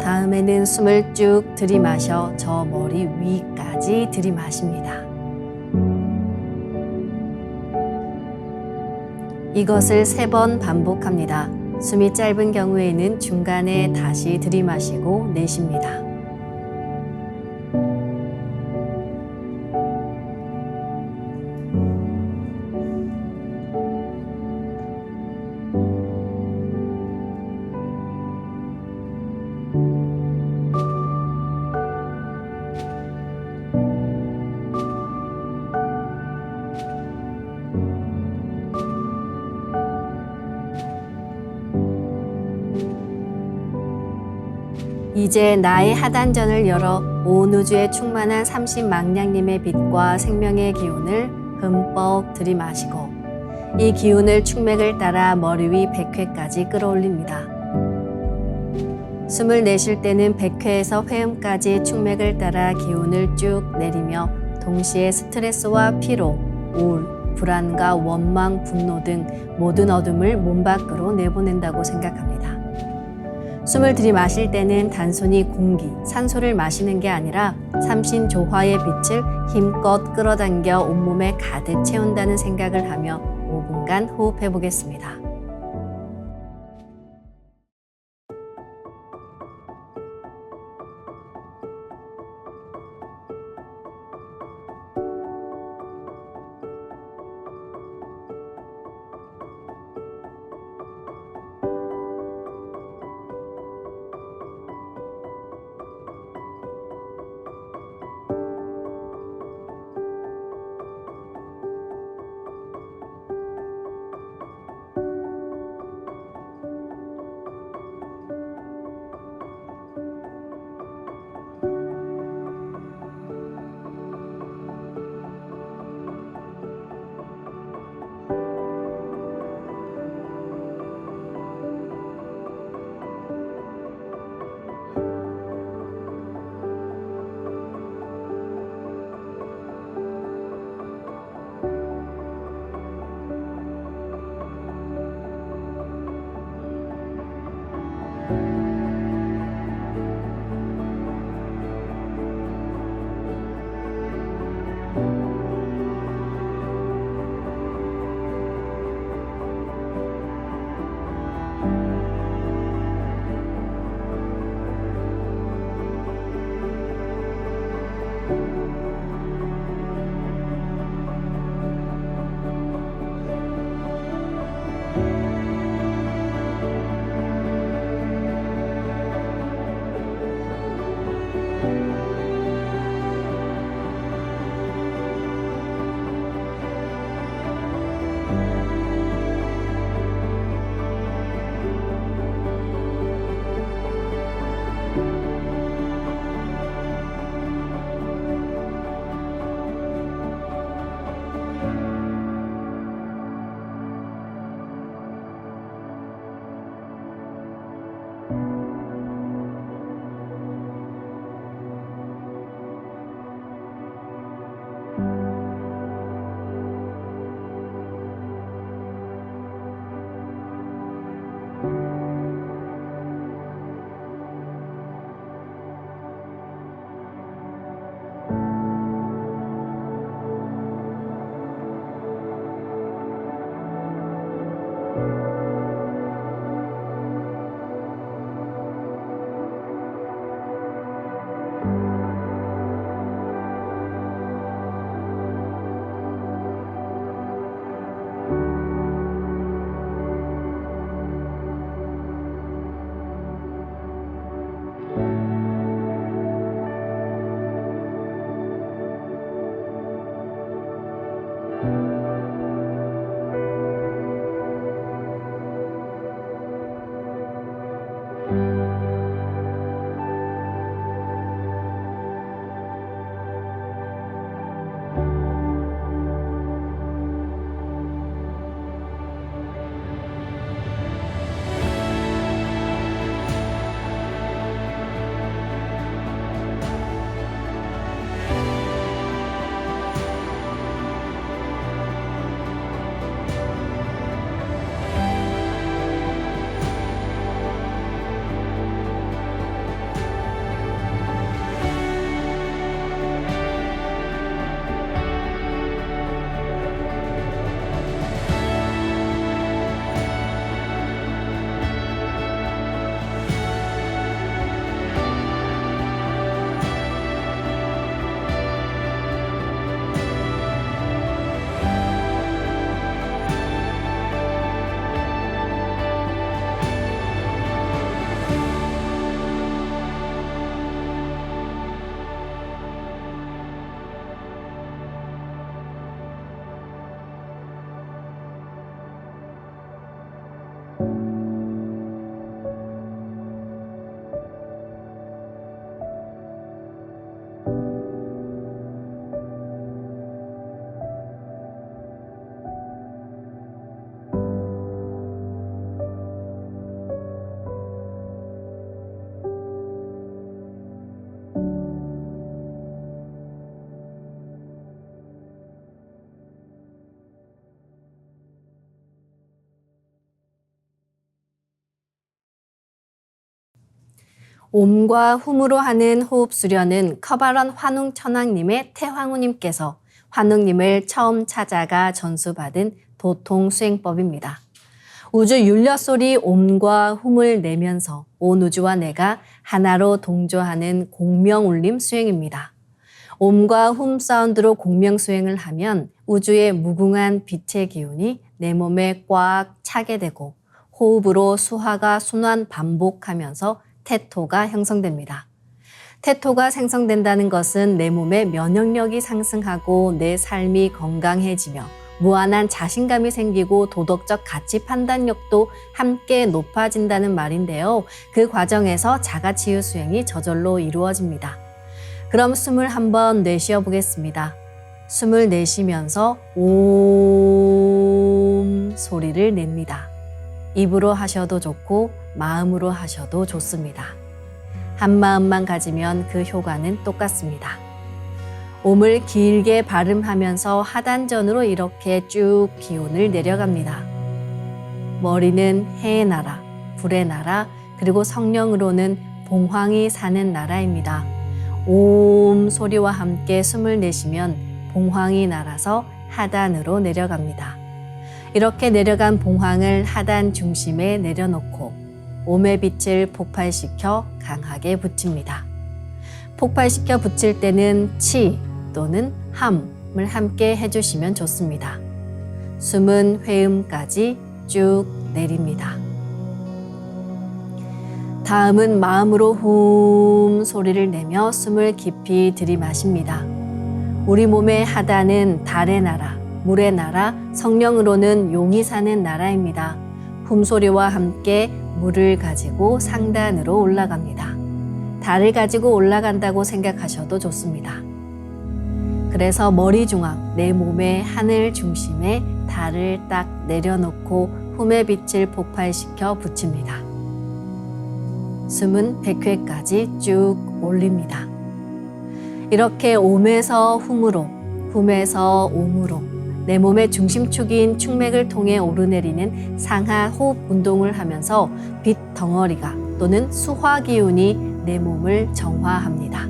다음에는 숨을 쭉 들이마셔 저 머리 위까지 들이마십니다. 이것을 3번 반복합니다. 숨이 짧은 경우에는 중간에 다시 들이마시고 내쉽니다. 이제 나의 하단전을 열어 온 우주에 충만한 30망량님의 빛과 생명의 기운을 흠뻑 들이마시고 이 기운을 충맥을 따라 머리 위 100회까지 끌어올립니다. 숨을 내쉴 때는 100회에서 회음까지 충맥을 따라 기운을 쭉 내리며 동시에 스트레스와 피로, 우울, 불안과 원망, 분노 등 모든 어둠을 몸 밖으로 내보낸다고 생각합니다. 숨을 들이마실 때는 단순히 공기, 산소를 마시는 게 아니라 삼신조화의 빛을 힘껏 끌어당겨 온몸에 가득 채운다는 생각을 하며 5분간 호흡해 보겠습니다. 옴과 훔으로 하는 호흡 수련은 커바런 환웅천왕님의 태황우님께서 환웅님을 처음 찾아가 전수받은 도통 수행법입니다. 우주 율려 소리 옴과 훔을 내면서 온 우주와 내가 하나로 동조하는 공명 울림 수행입니다. 옴과 훔 사운드로 공명 수행을 하면 우주의 무궁한 빛의 기운이 내 몸에 꽉 차게 되고 호흡으로 수화가 순환 반복하면서 태토가 형성됩니다. 태토가 생성된다는 것은 내 몸의 면역력이 상승하고 내 삶이 건강해지며 무한한 자신감이 생기고 도덕적 가치 판단력도 함께 높아진다는 말인데요. 그 과정에서 자가치유 수행이 저절로 이루어집니다. 그럼 숨을 한번 내쉬어 보겠습니다. 숨을 내쉬면서 옴 소리를 냅니다. 입으로 하셔도 좋고 마음으로 하셔도 좋습니다. 한 마음만 가지면 그 효과는 똑같습니다. 옴을 길게 발음하면서 하단전으로 이렇게 쭉 기운을 내려갑니다. 머리는 해의 나라, 불의 나라, 그리고 성령으로는 봉황이 사는 나라입니다. 옴 소리와 함께 숨을 내쉬면 봉황이 날아서 하단으로 내려갑니다. 이렇게 내려간 봉황을 하단 중심에 내려놓고 옴의 빛을 폭발시켜 강하게 붙입니다. 폭발시켜 붙일 때는 치 또는 함을 함께 해주시면 좋습니다. 숨은 회음까지 쭉 내립니다. 다음은 마음으로 훔 소리를 내며 숨을 깊이 들이마십니다. 우리 몸의 하단은 달의 나라, 물의 나라, 성령으로는 용이 사는 나라입니다. 훔 소리와 함께 물을 가지고 상단으로 올라갑니다. 달을 가지고 올라간다고 생각하셔도 좋습니다. 그래서 머리 중앙, 내 몸의 하늘 중심에 달을 딱 내려놓고 훔의 빛을 폭발시켜 붙입니다. 숨은 100회까지 쭉 올립니다. 이렇게 옴에서 훔으로, 훔에서 옴으로 내 몸의 중심축인 축맥을 통해 오르내리는 상하 호흡 운동을 하면서 빛 덩어리가 또는 수화 기운이 내 몸을 정화합니다.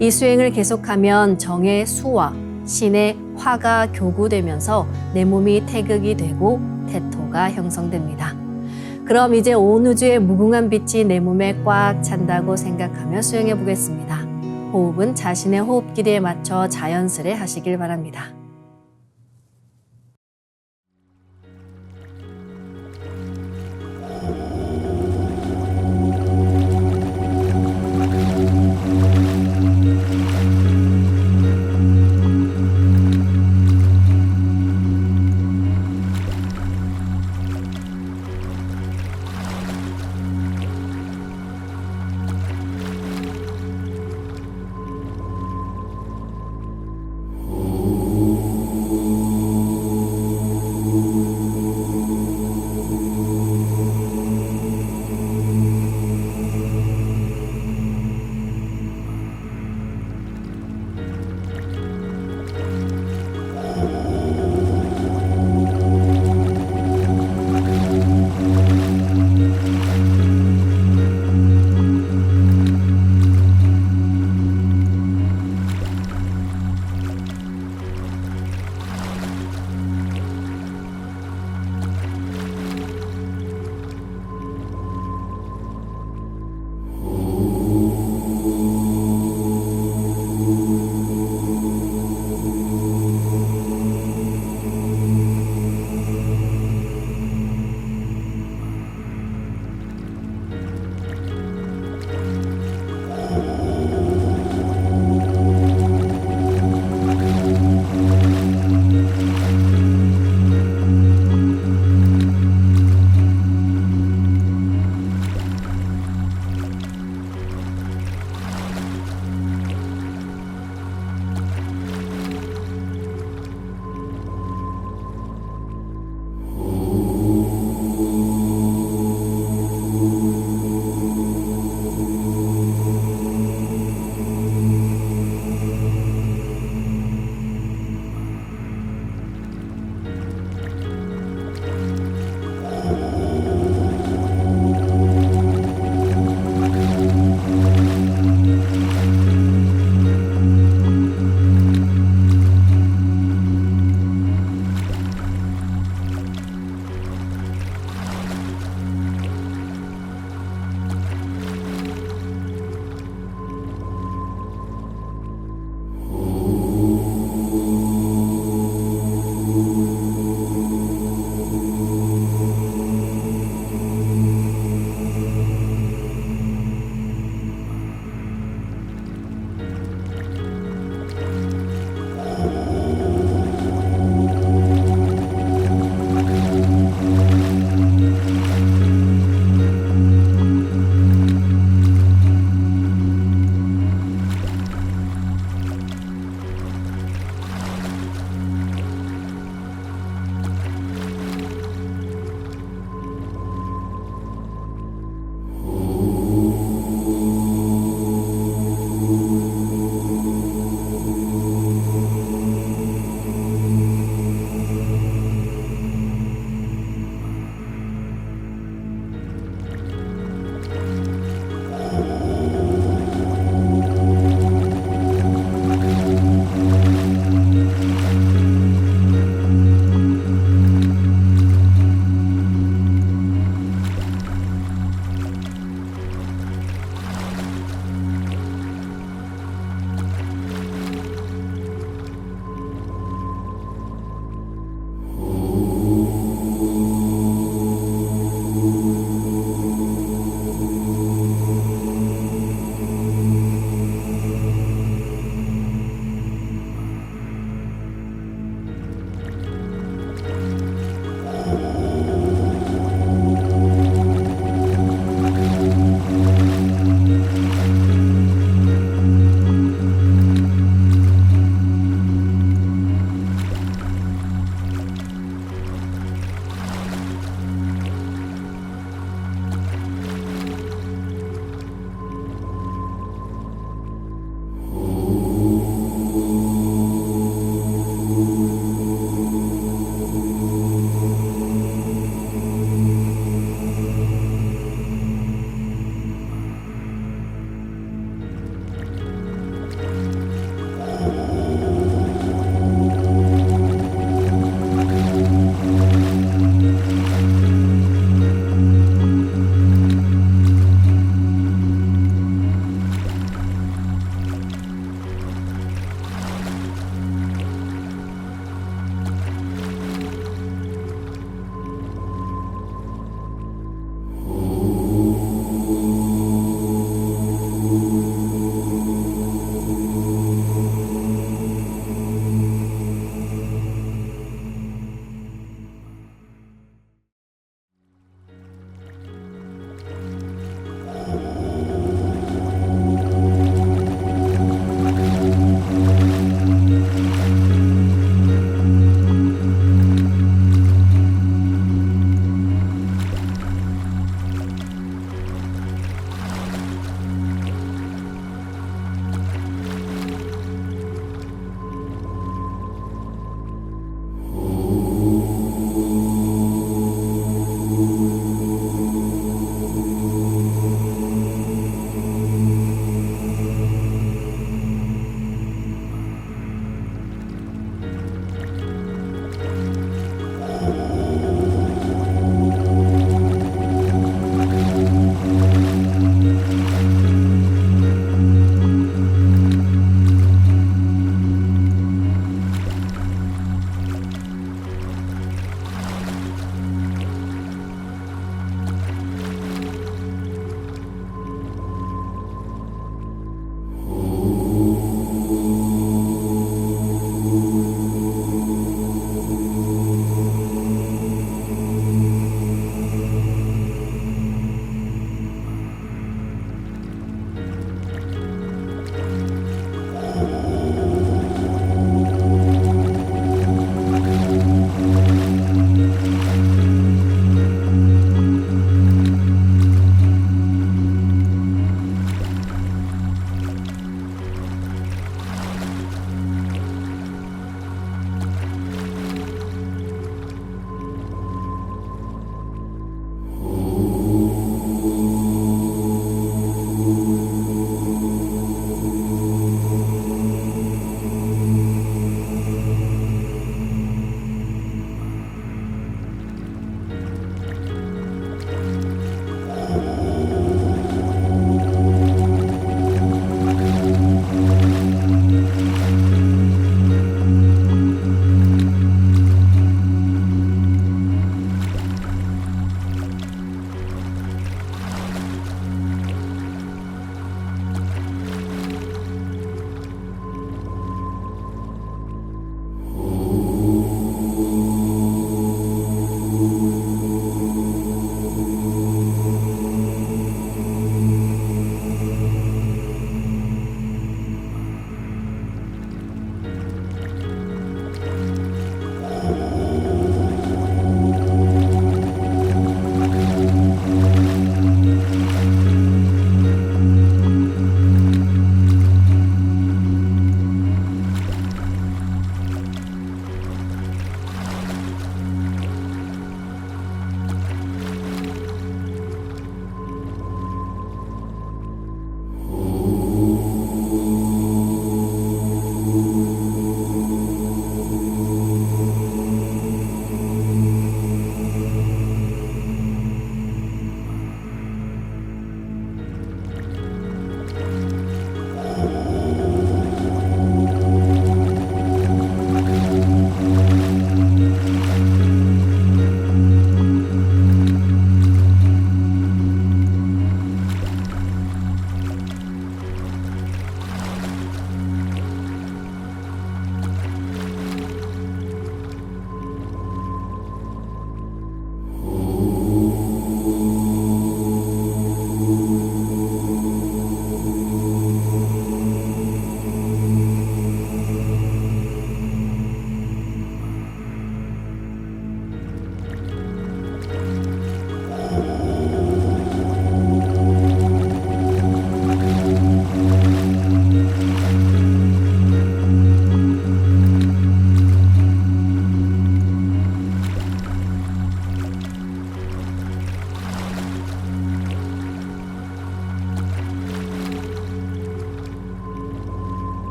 이 수행을 계속하면 정의 수화, 신의 화가 교구되면서 내 몸이 태극이 되고 태토가 형성됩니다. 그럼 이제 온 우주의 무궁한 빛이 내 몸에 꽉 찬다고 생각하며 수행해 보겠습니다. 호흡은 자신의 호흡 길이에 맞춰 자연스레 하시길 바랍니다.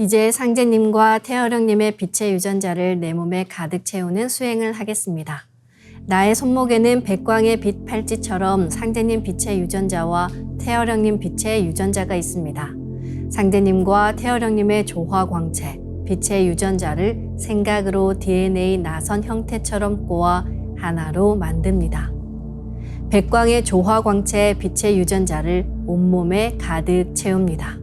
이제 상제님과 태어령님의 빛의 유전자를 내 몸에 가득 채우는 수행을 하겠습니다. 나의 손목에는 백광의 빛 팔찌처럼 상대님 빛의 유전자와 태어령님 빛의 유전자가 있습니다. 상대님과 태어령님의 조화 광채, 빛의 유전자를 생각으로 DNA 나선 형태처럼 꼬아 하나로 만듭니다. 백광의 조화 광채 빛의 유전자를 온몸에 가득 채웁니다.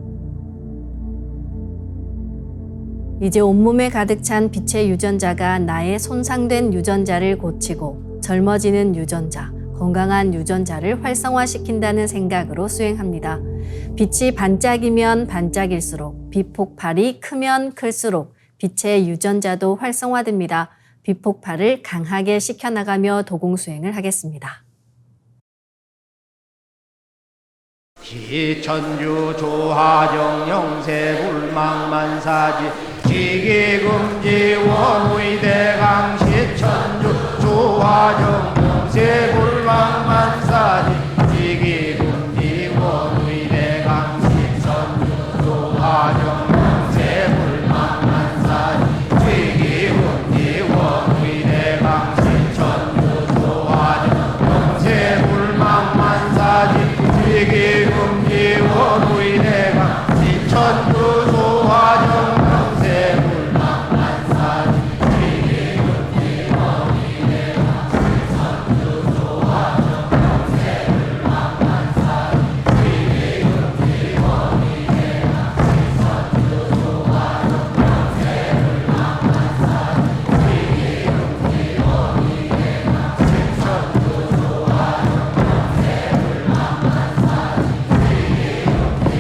이제 온몸에 가득 찬 빛의 유전자가 나의 손상된 유전자를 고치고 젊어지는 유전자, 건강한 유전자를 활성화시킨다는 생각으로 수행합니다. 빛이 반짝이면 반짝일수록, 빛 폭발이 크면 클수록 빛의 유전자도 활성화됩니다. 빛 폭발을 강하게 시켜나가며 도공수행을 하겠습니다. 기천주 조하정 영세불망만사지 지기금지 원의대강 시천주 조하정 영세불망만사지 지기금지 원의대강 시천주 조하정 영세불망만사지 지기금지 원의대강 시천주 조하정 영세불망만사지 지기금지 원의대강 시천주 조하정 영세불망만사지 지기금지 원의대강 시천주 조하정 영세불망만사지 지기금지 원의대강 시천주 조하정 영세불망만사지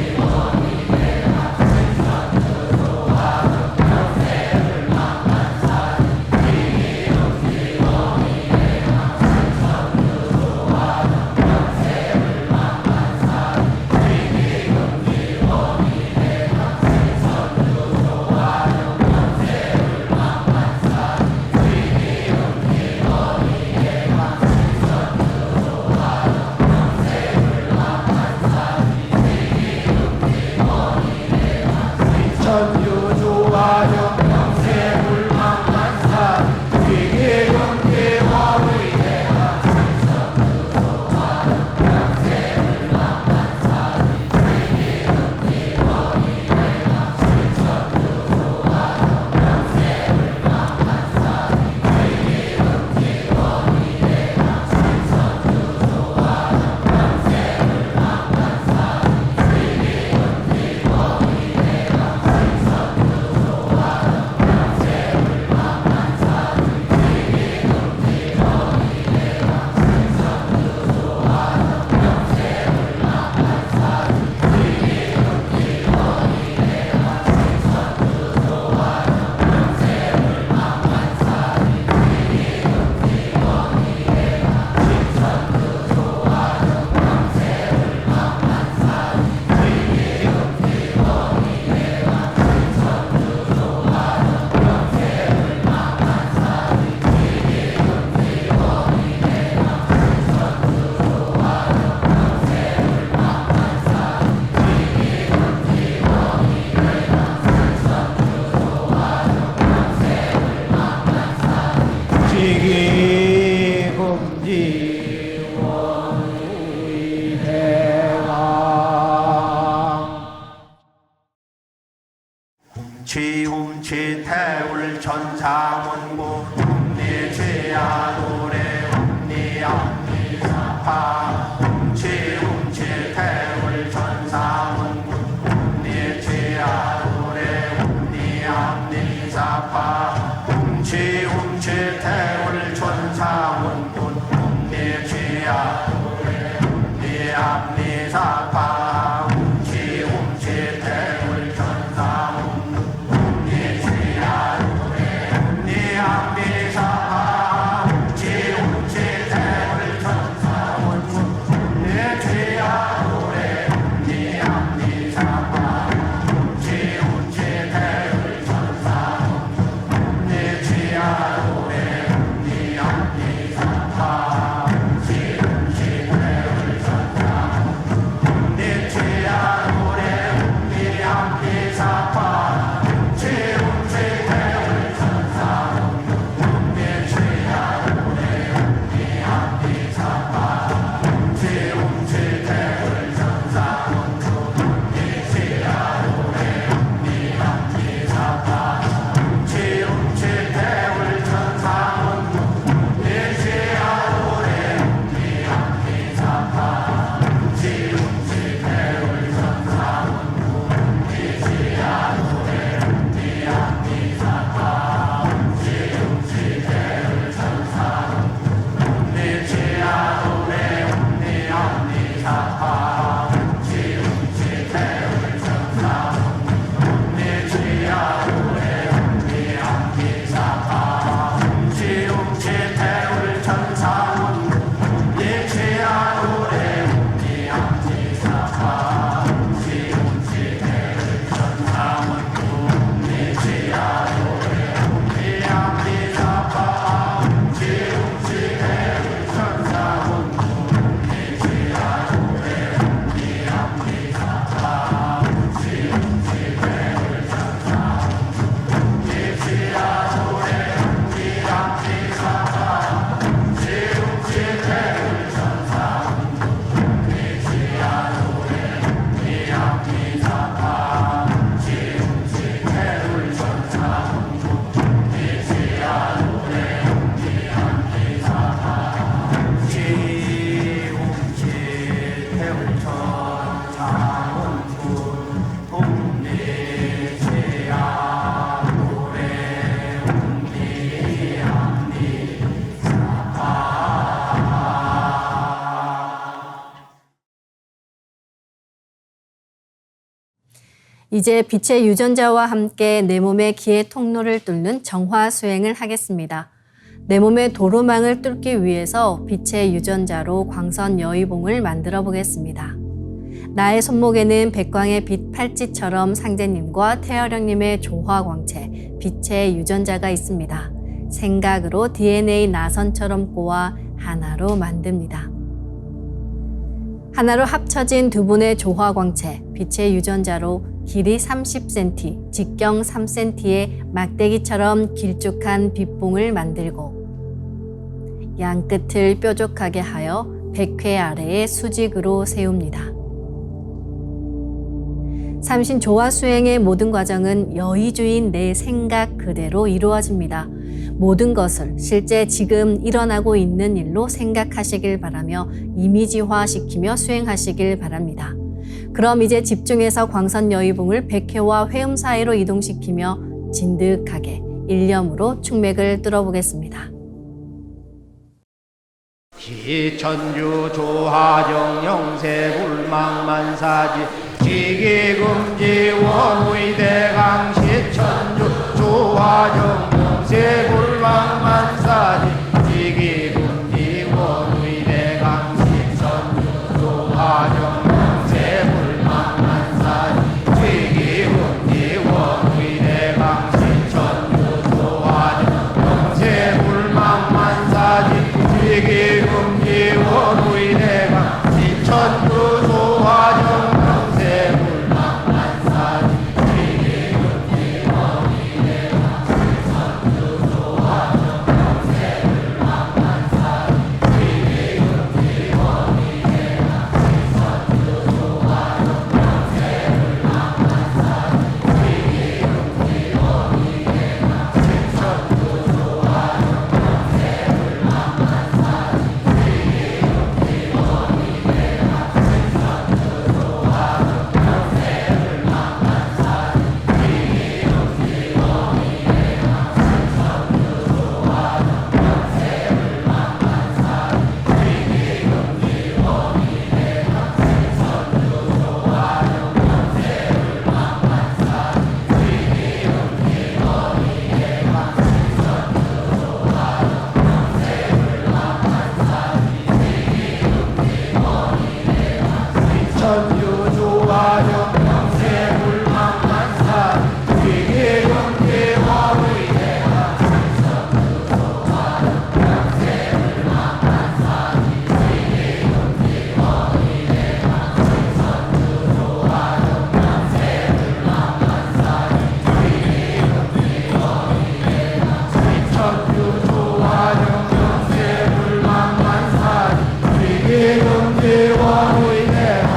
지기금지 원의대강 시천주 조하정 천주 조화정 영세불망만사지 지기금지 원의대강 시천주 조화정 영세불망만사지 지기금지 원의대강 시천주 조화정 영세불망만사지 지기금지 원의대강 시천주 조화정 영세불망만사지 지기금지 원의대강 지기금지 원의대강 훔치 태울 천상원고 훔니 죄야 노래 훔니 앞니 사파 훔치 태울 천상원고 훔니 죄야 노래 훔니 앞니 사파 훔치 태울 천상원고 훔니 죄야 노래 훔니 앞니 사파 훔치 태울 천상원고 니 앞니 이제 빛의 유전자와 함께 내 몸의 기의 통로를 뚫는 정화 수행을 하겠습니다. 내 몸의 도로망을 뚫기 위해서 빛의 유전자로 광선 여의봉을 만들어 보겠습니다. 나의 손목에는 백광의 빛 팔찌처럼 상제님과 태어령님의 조화광채, 빛의 유전자가 있습니다. 생각으로 DNA 나선처럼 꼬아 하나로 만듭니다. 하나로 합쳐진 두 분의 조화광채, 빛의 유전자로 길이 30cm, 직경 3cm의 막대기처럼 길쭉한 빛봉을 만들고 양 끝을 뾰족하게 하여 백회 아래에 수직으로 세웁니다. 삼신 조화 수행의 모든 과정은 여의주인 내 생각 그대로 이루어집니다. 모든 것을 실제 지금 일어나고 있는 일로 생각하시길 바라며 이미지화시키며 수행하시길 바랍니다. 그럼 이제 집중해서 광선 여의봉을 백회와 회음 사이로 이동시키며 진득하게 일념으로 충맥을 뚫어보겠습니다. 기천주 조하정 영세 불망만사지 지기금지 원의대강 시천주 조하정 영세 불망만사지 지기금지 원의대강 시천주 조하정 영세 불망만사지 지기금지 원의대강 시천주 조하정 영세 불망만사지 지기금지 원의대강 시천주 조하정 영세 불망만사지 지기금지 원의대강 시천주 조하정 영세 불망만사지 지기금지 원의대강 시천주 조하정 영세 불망만사지 지기금지 원의대강 시천주 조하정 영세 불망만사지 천주 조화정 영세 불망만사지 지기금지 원의대강 시천주 조화정 영세 불망만사지 지기금지 원의대강 시천주 조화정 영세 불망만사지 지기금지 원의대강 시천주 조화정 영세 불망만사지 지기금지 원의대강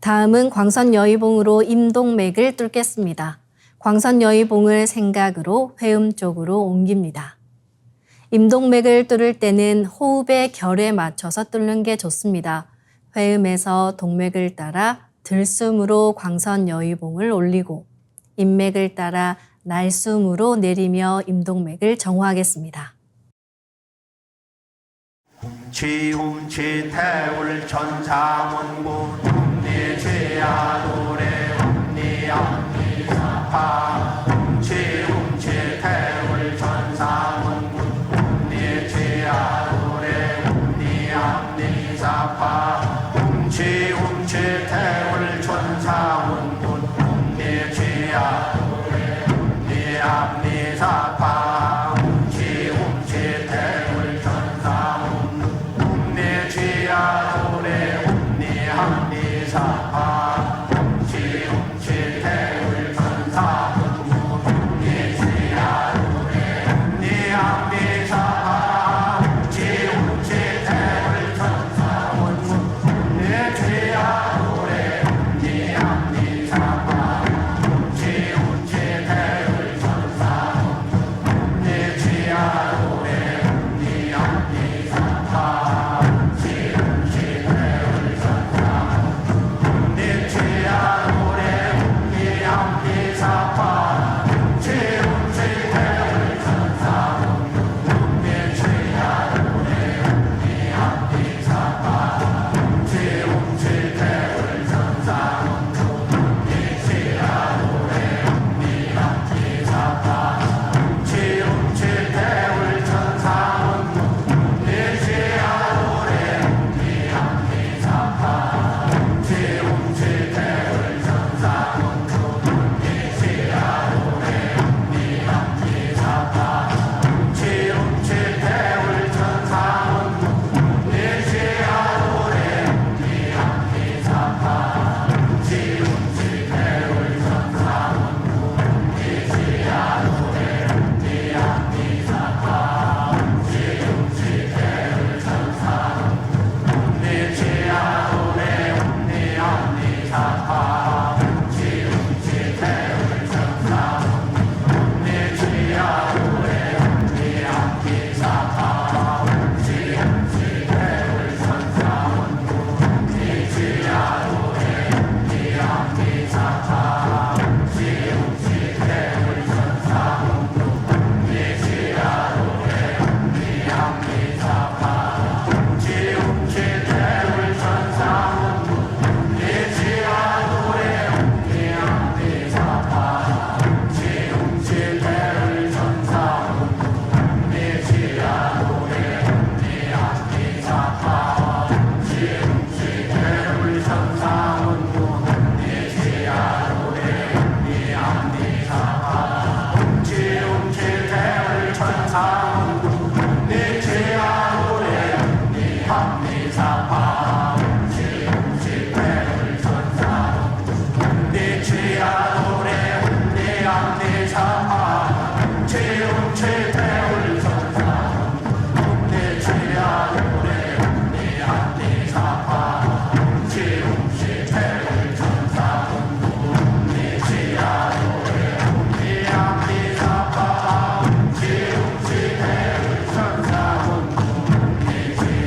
다음은 광선 여의봉으로 임동맥을 뚫겠습니다. 광선 여의봉을 생각으로 회음 쪽으로 옮깁니다. 임동맥을 뚫을 때는 호흡의 결에 맞춰서 뚫는 게 좋습니다. 회음에서 동맥을 따라 들숨으로 광선 여의봉을 올리고 인맥을 따라 날숨으로 내리며 임동맥을 정화하겠습니다. 지움치 태울 천사문구 움니지야 노래 움니암니사파 지움치 태울 천사문구 움니지야 노래 움니암니사파 지움치 태울 천사문구 움니지야 노래 움니암니사파 지움치 태울 천사문구 지야도래 움니함니사파 지움치 태울 천사문구 움니지야도래 움니함니사파 지움치 태울 천사문구 움니지야도래 움니함니사파 지움치 태울 천사문구 움니지야도래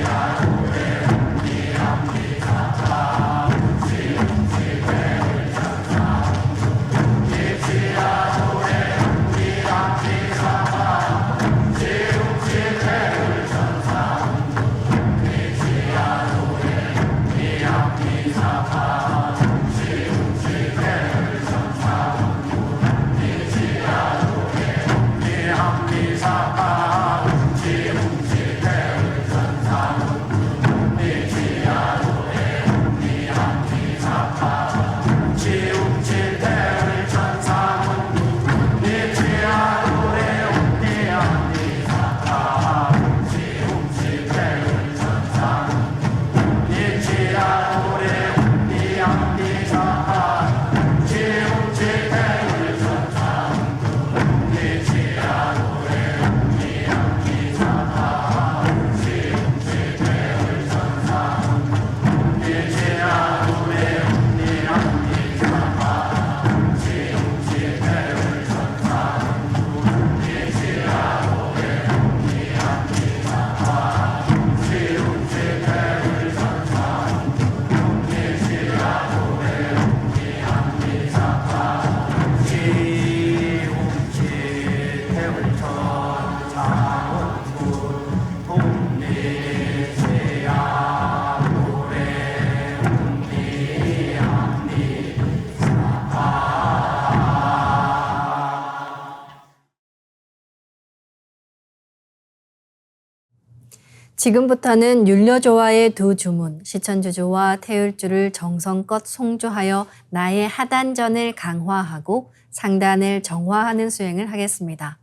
지금부터는 율려조와의 두 주문, 시천주조와 태율주를 정성껏 송조하여 나의 하단전을 강화하고 상단을 정화하는 수행을 하겠습니다.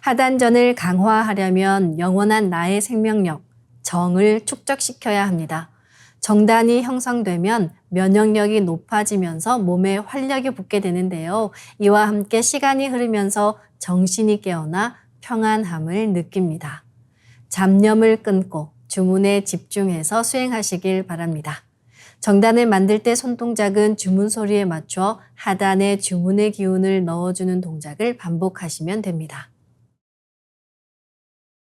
하단전을 강화하려면 영원한 나의 생명력, 정을 축적시켜야 합니다. 정단이 형성되면 면역력이 높아지면서 몸에 활력이 붙게 되는데요. 이와 함께 시간이 흐르면서 정신이 깨어나 평안함을 느낍니다. 잡념을 끊고 주문에 집중해서 수행하시길 바랍니다. 정단을 만들 때 손동작은 주문 소리에 맞춰 하단에 주문의 기운을 넣어주는 동작을 반복하시면 됩니다.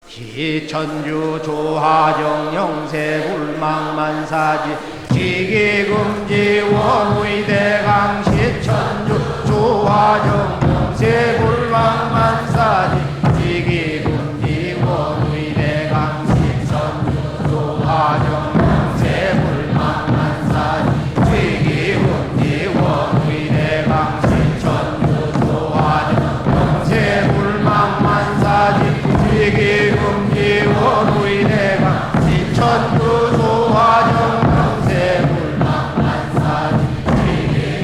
시천주 조하정 영세불망만사지 지기금지 원의대강 시천주 조하정 영세불망만사지 지기금지 원의대강 시천주 조하정 영세불망만사지 지기금지 원의대강 시천주 조하정 영세불망만사지 지기금지 원의대강 시천주 조하정 영세불망만사지 지기금지 원의대강 시천주 조하정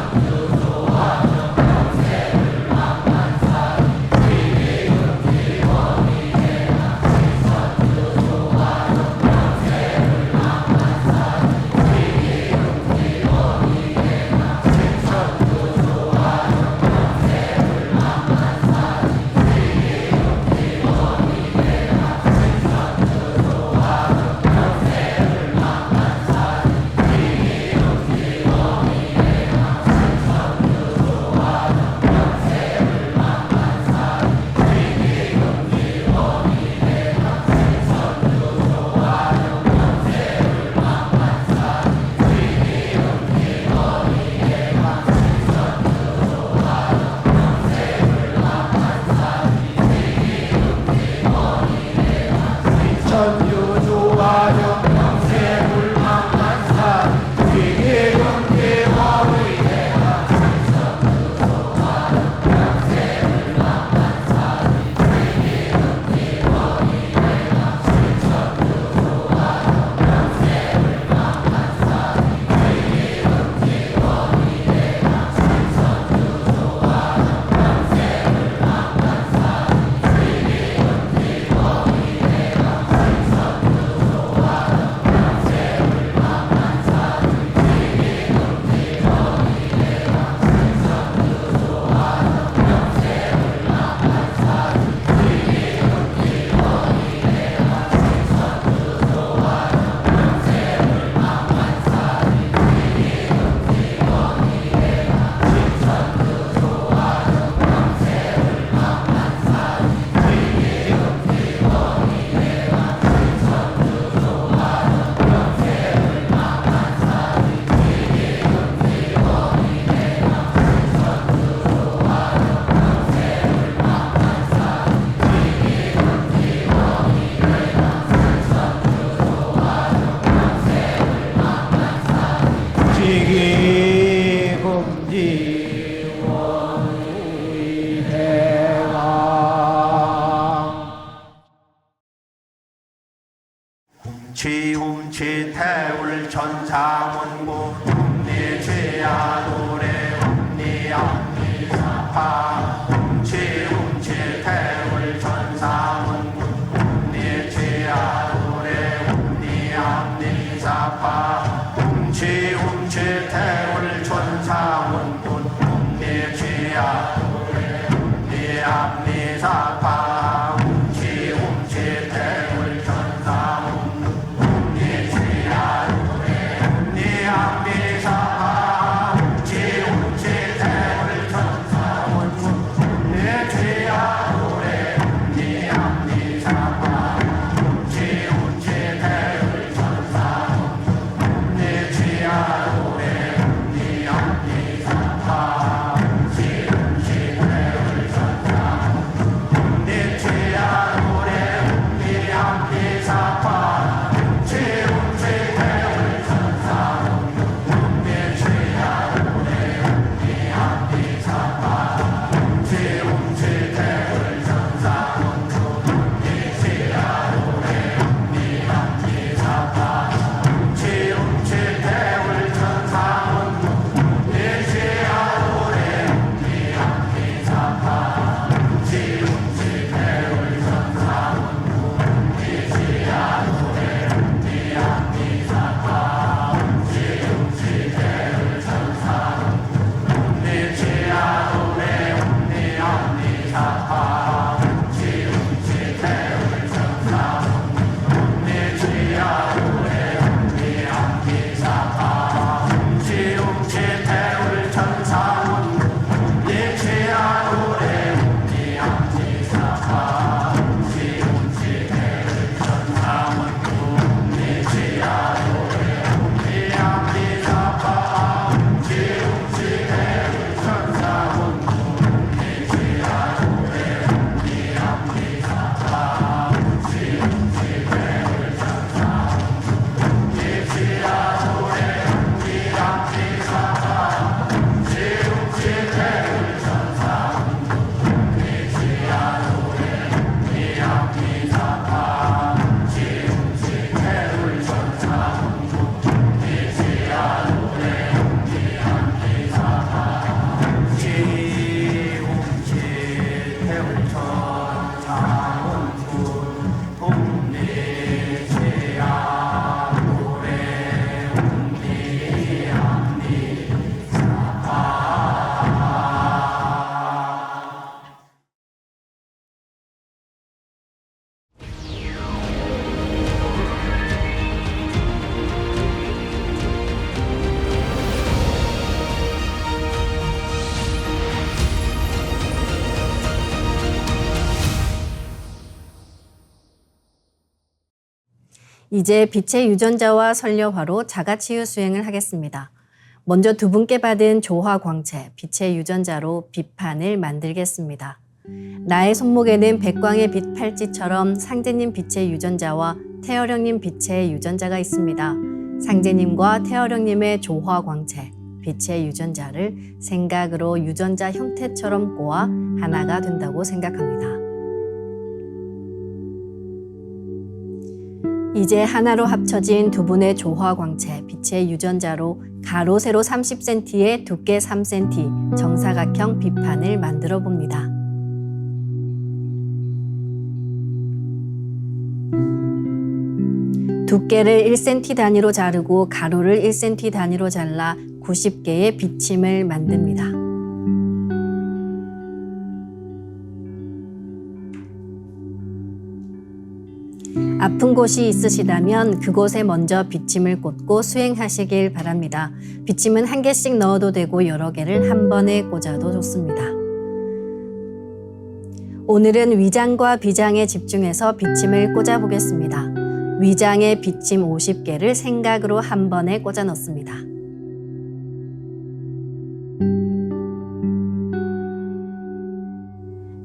영세불망만사지 지기금지 원의대강 시천주 조하정 영세불망만사지 지기금지 원의대강 시천주 조하정 천주 조하정 영세불망만사지 지기금지 원의대강 시천주 조하정 영세불망만사지 지기금지 원의대강 시천주 조하정 영세불망만사지 지기금지 원의대강 시천주 조하정 영세불망만사지 지기금지 원의대강 지기금지 원의대강 훔치 태울 천상원고 훔니 죄야 노래 훔니 앞니 사파 훔치 태울 천상원고 훔니 죄야 노래 훔니 앞니 사파 훔치 태울 천상원고 훔니 죄야 노래 훔니 앞니 사파 훔치 태울 천상원고 훔니 죄야 노래 훔니 앞니 사파 훔치 태울 천상원고 이제 빛의 유전자와 설려화로 자가치유 수행을 하겠습니다. 먼저 두 분께 받은 조화광채, 빛의 유전자로 빛판을 만들겠습니다. 나의 손목에는 백광의 빛 팔찌처럼 상제님 빛의 유전자와 태어령님 빛의 유전자가 있습니다. 상제님과 태어령님의 조화광채, 빛의 유전자를 생각으로 유전자 형태처럼 꼬아 하나가 된다고 생각합니다. 이제 하나로 합쳐진 두 분의 조화광채, 빛의 유전자로 가로 세로 30cm에 두께 3cm 정사각형 빛판을 만들어 봅니다. 두께를 1cm 단위로 자르고 가로를 1cm 단위로 잘라 90개의 비침을 만듭니다. 아픈 곳이 있으시다면 그곳에 먼저 비침을 꽂고 수행하시길 바랍니다. 비침은 한 개씩 넣어도 되고 여러 개를 한 번에 꽂아도 좋습니다. 오늘은 위장과 비장에 집중해서 비침을 꽂아 보겠습니다. 위장에 비침 50개를 생각으로 한 번에 꽂아 넣습니다.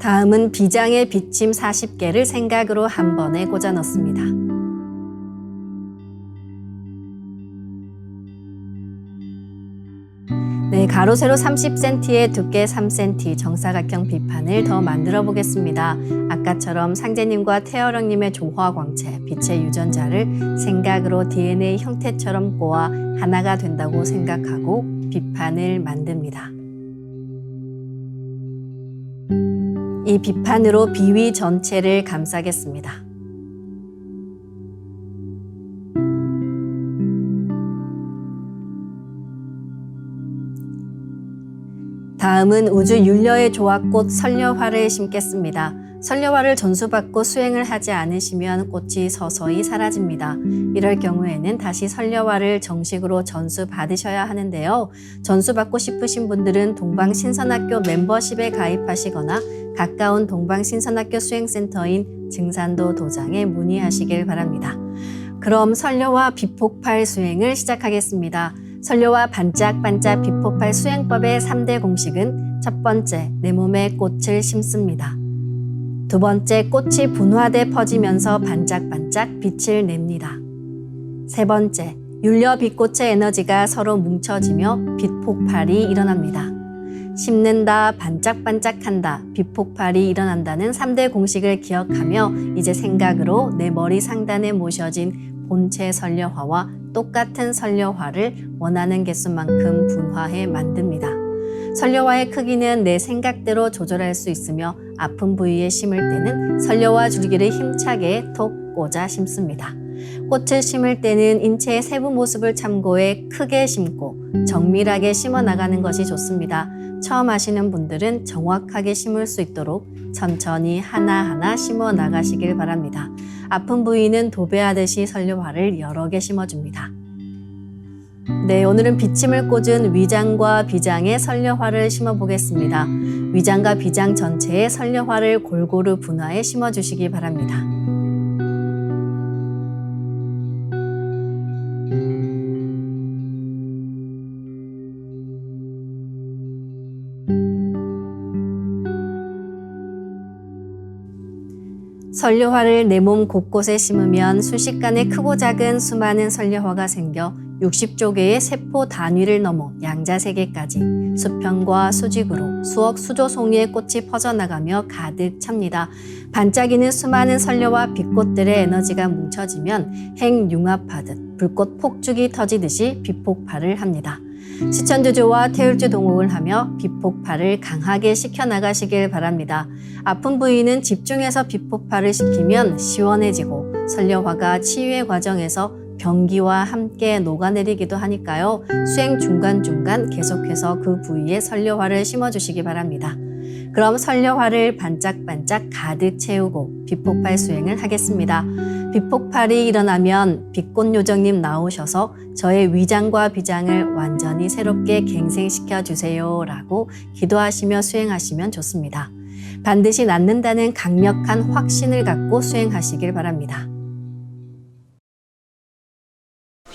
다음은 비장에 비침 40개를 생각으로 한 번에 꽂아 넣습니다. 네, 가로 세로 30cm에 두께 3cm 정사각형 빛판을 더 만들어 보겠습니다. 아까처럼 상제님과 태어령님의 조화광채, 빛의 유전자를 생각으로 DNA 형태처럼 꼬아 하나가 된다고 생각하고 빛판을 만듭니다. 이 빛판으로 비위 전체를 감싸겠습니다. 다음은 우주 율려의 조화꽃 설려화를 심겠습니다. 설려화를 전수받고 수행을 하지 않으시면 꽃이 서서히 사라집니다. 이럴 경우에는 다시 설려화를 정식으로 전수받으셔야 하는데요. 전수받고 싶으신 분들은 동방신선학교 멤버십에 가입하시거나 가까운 동방신선학교 수행센터인 증산도 도장에 문의하시길 바랍니다. 그럼 설려화 비폭발 수행을 시작하겠습니다. 설려화 반짝반짝 비폭발 수행법의 3대 공식은 첫 번째, 내 몸에 꽃을 심습니다. 두 번째, 꽃이 분화돼 퍼지면서 반짝반짝 빛을 냅니다. 세 번째, 율려 빛꽃의 에너지가 서로 뭉쳐지며 빛폭발이 일어납니다. 심는다, 반짝반짝한다, 빛폭발이 일어난다는 3대 공식을 기억하며 이제 생각으로 내 머리 상단에 모셔진 본체 설려화와 똑같은 설려화를 원하는 개수만큼 분화해 만듭니다. 설려화의 크기는 내 생각대로 조절할 수 있으며 아픈 부위에 심을 때는 설려화 줄기를 힘차게 톡 꽂아 심습니다. 꽃을 심을 때는 인체의 세부 모습을 참고해 크게 심고 정밀하게 심어 나가는 것이 좋습니다. 처음 하시는 분들은 정확하게 심을 수 있도록 천천히 하나하나 심어 나가시길 바랍니다. 아픈 부위는 도배하듯이 설려화를 여러 개 심어줍니다. 네, 오늘은 비침을 꽂은 위장과 비장에 설려화를 심어 보겠습니다. 위장과 비장 전체에 설려화를 골고루 분화해 심어주시기 바랍니다. 설려화를 내 몸 곳곳에 심으면 순식간에 크고 작은 수많은 설려화가 생겨 60조 개의 세포 단위를 넘어 양자세계까지 수평과 수직으로 수억 수조 송이의 꽃이 퍼져나가며 가득 찹니다. 반짝이는 수많은 설려화 빛꽃들의 에너지가 뭉쳐지면 핵융합하듯 불꽃 폭죽이 터지듯이 빛폭발을 합니다. 시천조조와 태울주 동호를 하며 빛폭발을 강하게 시켜나가시길 바랍니다. 아픈 부위는 집중해서 빛폭발을 시키면 시원해지고 설려화가 치유의 과정에서 병기와 함께 녹아내리기도 하니까요. 수행 중간중간 계속해서 그 부위에 설려화를 심어주시기 바랍니다. 그럼 설려화를 반짝반짝 가득 채우고 빛폭발 수행을 하겠습니다. 빛폭발이 일어나면 빛꽃요정님 나오셔서 저의 위장과 비장을 완전히 새롭게 갱생시켜 주세요 라고 기도하시며 수행하시면 좋습니다. 반드시 낫는다는 강력한 확신을 갖고 수행하시길 바랍니다.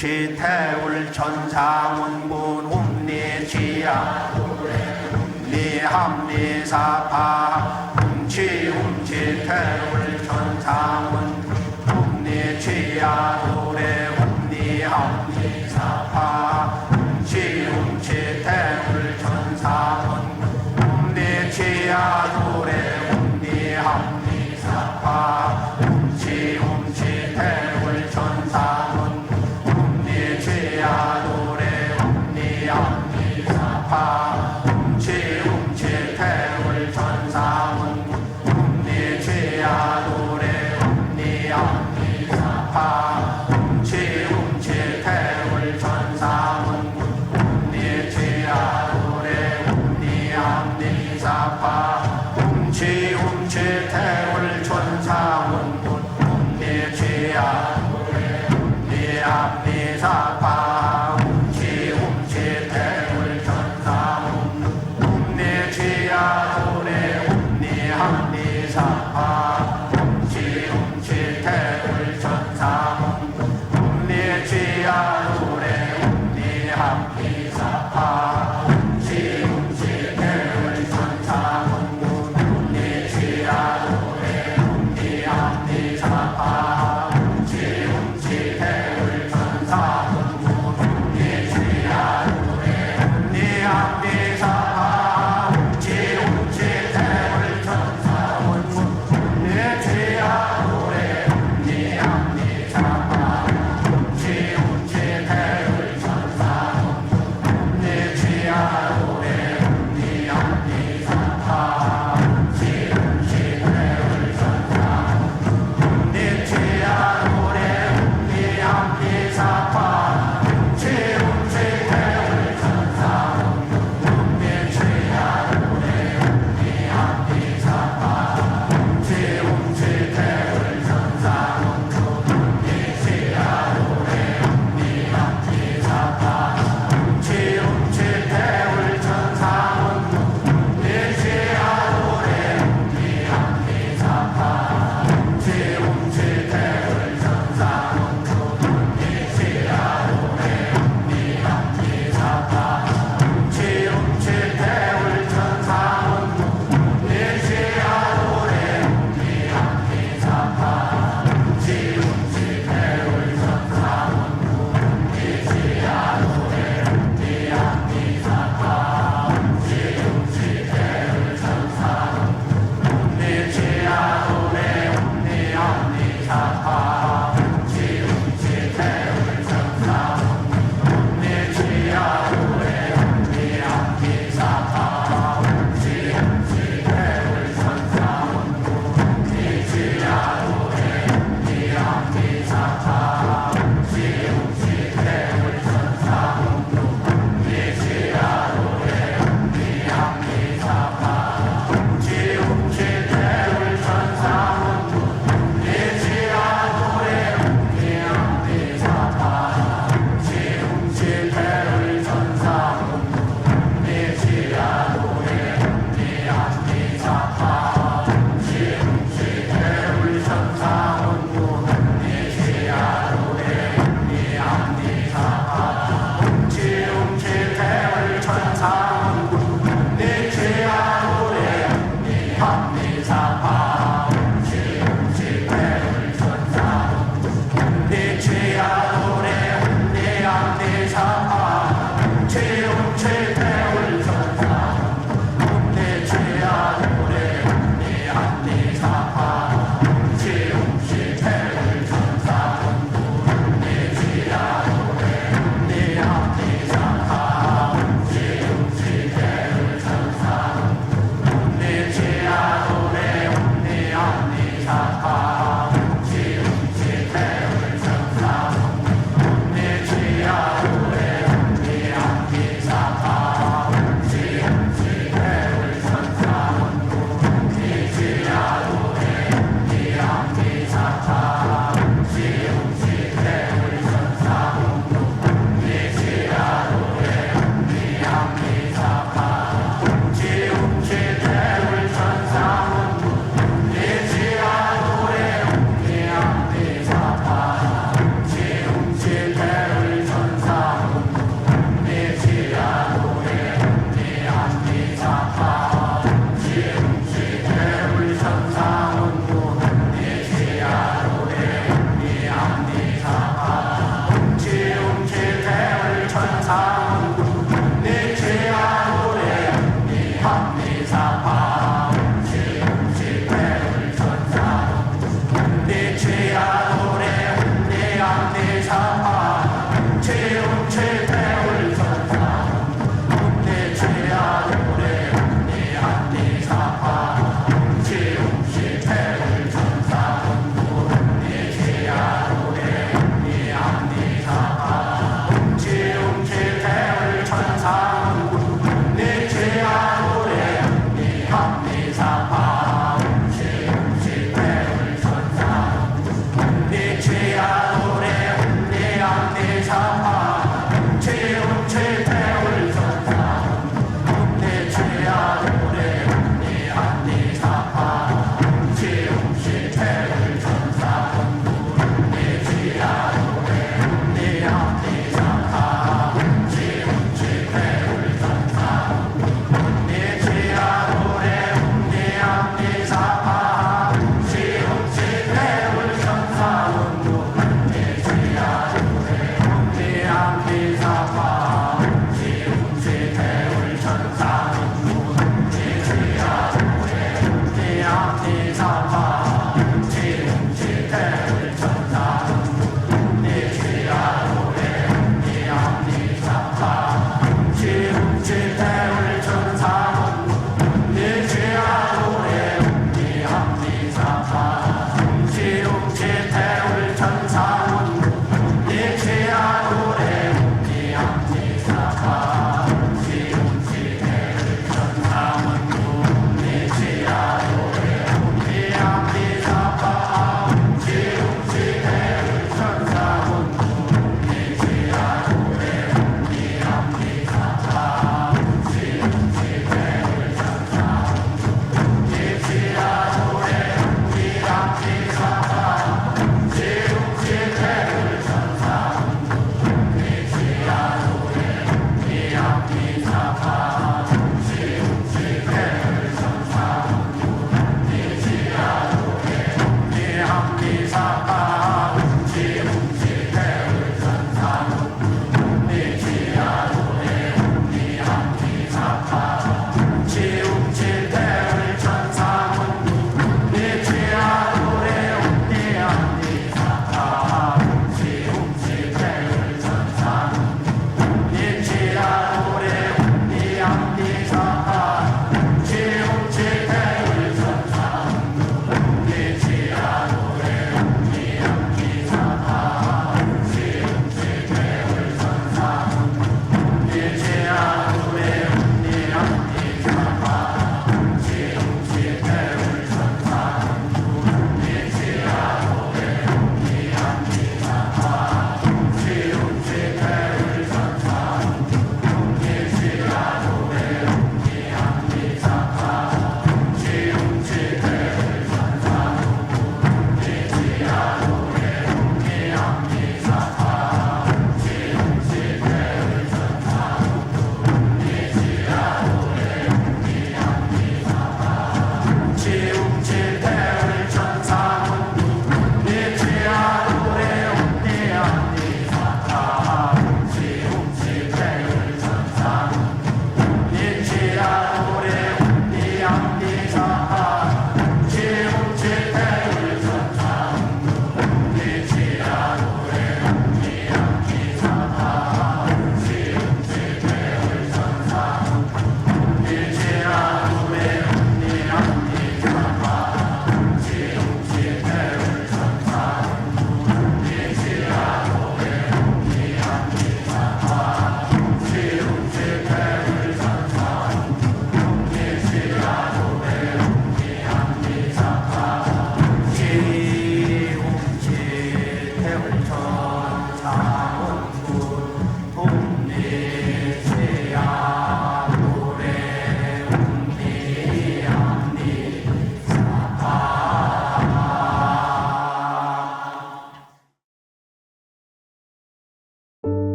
웅치 태울 천상운군 웅리지야 웅리합리사파 웅치 태울 천상운 웅리지야 노래 웅리합리사파 웅치 태울 천상운 웅리지야 노래 웅리합리사파 웅치 태울 천상운 웅리지야 노래 웅리합리사파 웅치 태울 천상운 웅리지야 노래 웅리합리사파 웅치 태울 천상운 웅리지야 노래 웅리합리사파 웅치 태울 천상운 웅리지야 웅리합리사파 웅치 태울 천상운 웅리지야 노래 웅리합리사파 웅치 태울 천상운 웅리지야 노래 웅리합리사파 웅치 태울 천상운 웅리지야 노래 웅리합리사파 웅치 태울 천상운 웅리지야 노래 웅리합리사파 웅치 태울 천상운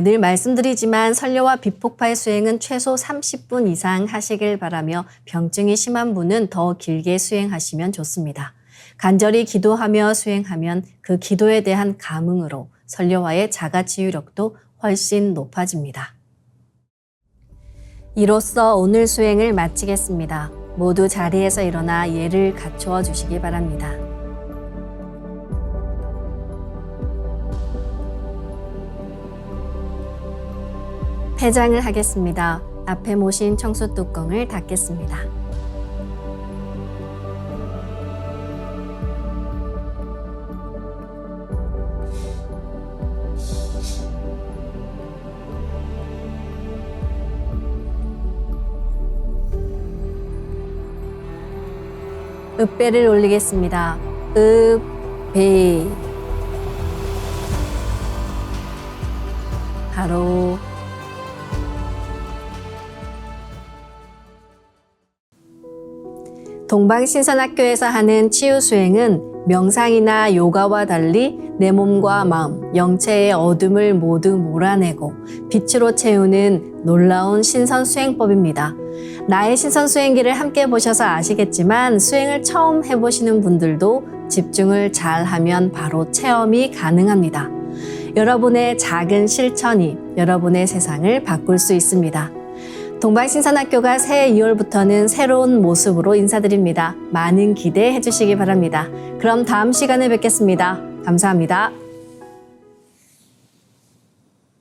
늘 말씀드리지만 설교와 비폭파의 수행은 최소 30분 이상 하시길 바라며 병증이 심한 분은 더 길게 수행하시면 좋습니다. 간절히 기도하며 수행하면 그 기도에 대한 감흥으로 설교와의 자가치유력도 훨씬 높아집니다. 이로써 오늘 수행을 마치겠습니다. 모두 자리에서 일어나 예를 갖추어 주시기 바랍니다. 폐장을 하겠습니다. 앞에 모신 청수 뚜껑을 닫겠습니다. 읍배를 올리겠습니다. 읍배 바로 동방신선학교에서 하는 치유수행은 명상이나 요가와 달리 내 몸과 마음, 영체의 어둠을 모두 몰아내고 빛으로 채우는 놀라운 신선수행법입니다. 나의 신선수행기를 함께 보셔서 아시겠지만 수행을 처음 해보시는 분들도 집중을 잘하면 바로 체험이 가능합니다. 여러분의 작은 실천이 여러분의 세상을 바꿀 수 있습니다. 동방신선학교가 새해 2월부터는 새로운 모습으로 인사드립니다. 많은 기대해 주시기 바랍니다. 그럼 다음 시간에 뵙겠습니다. 감사합니다.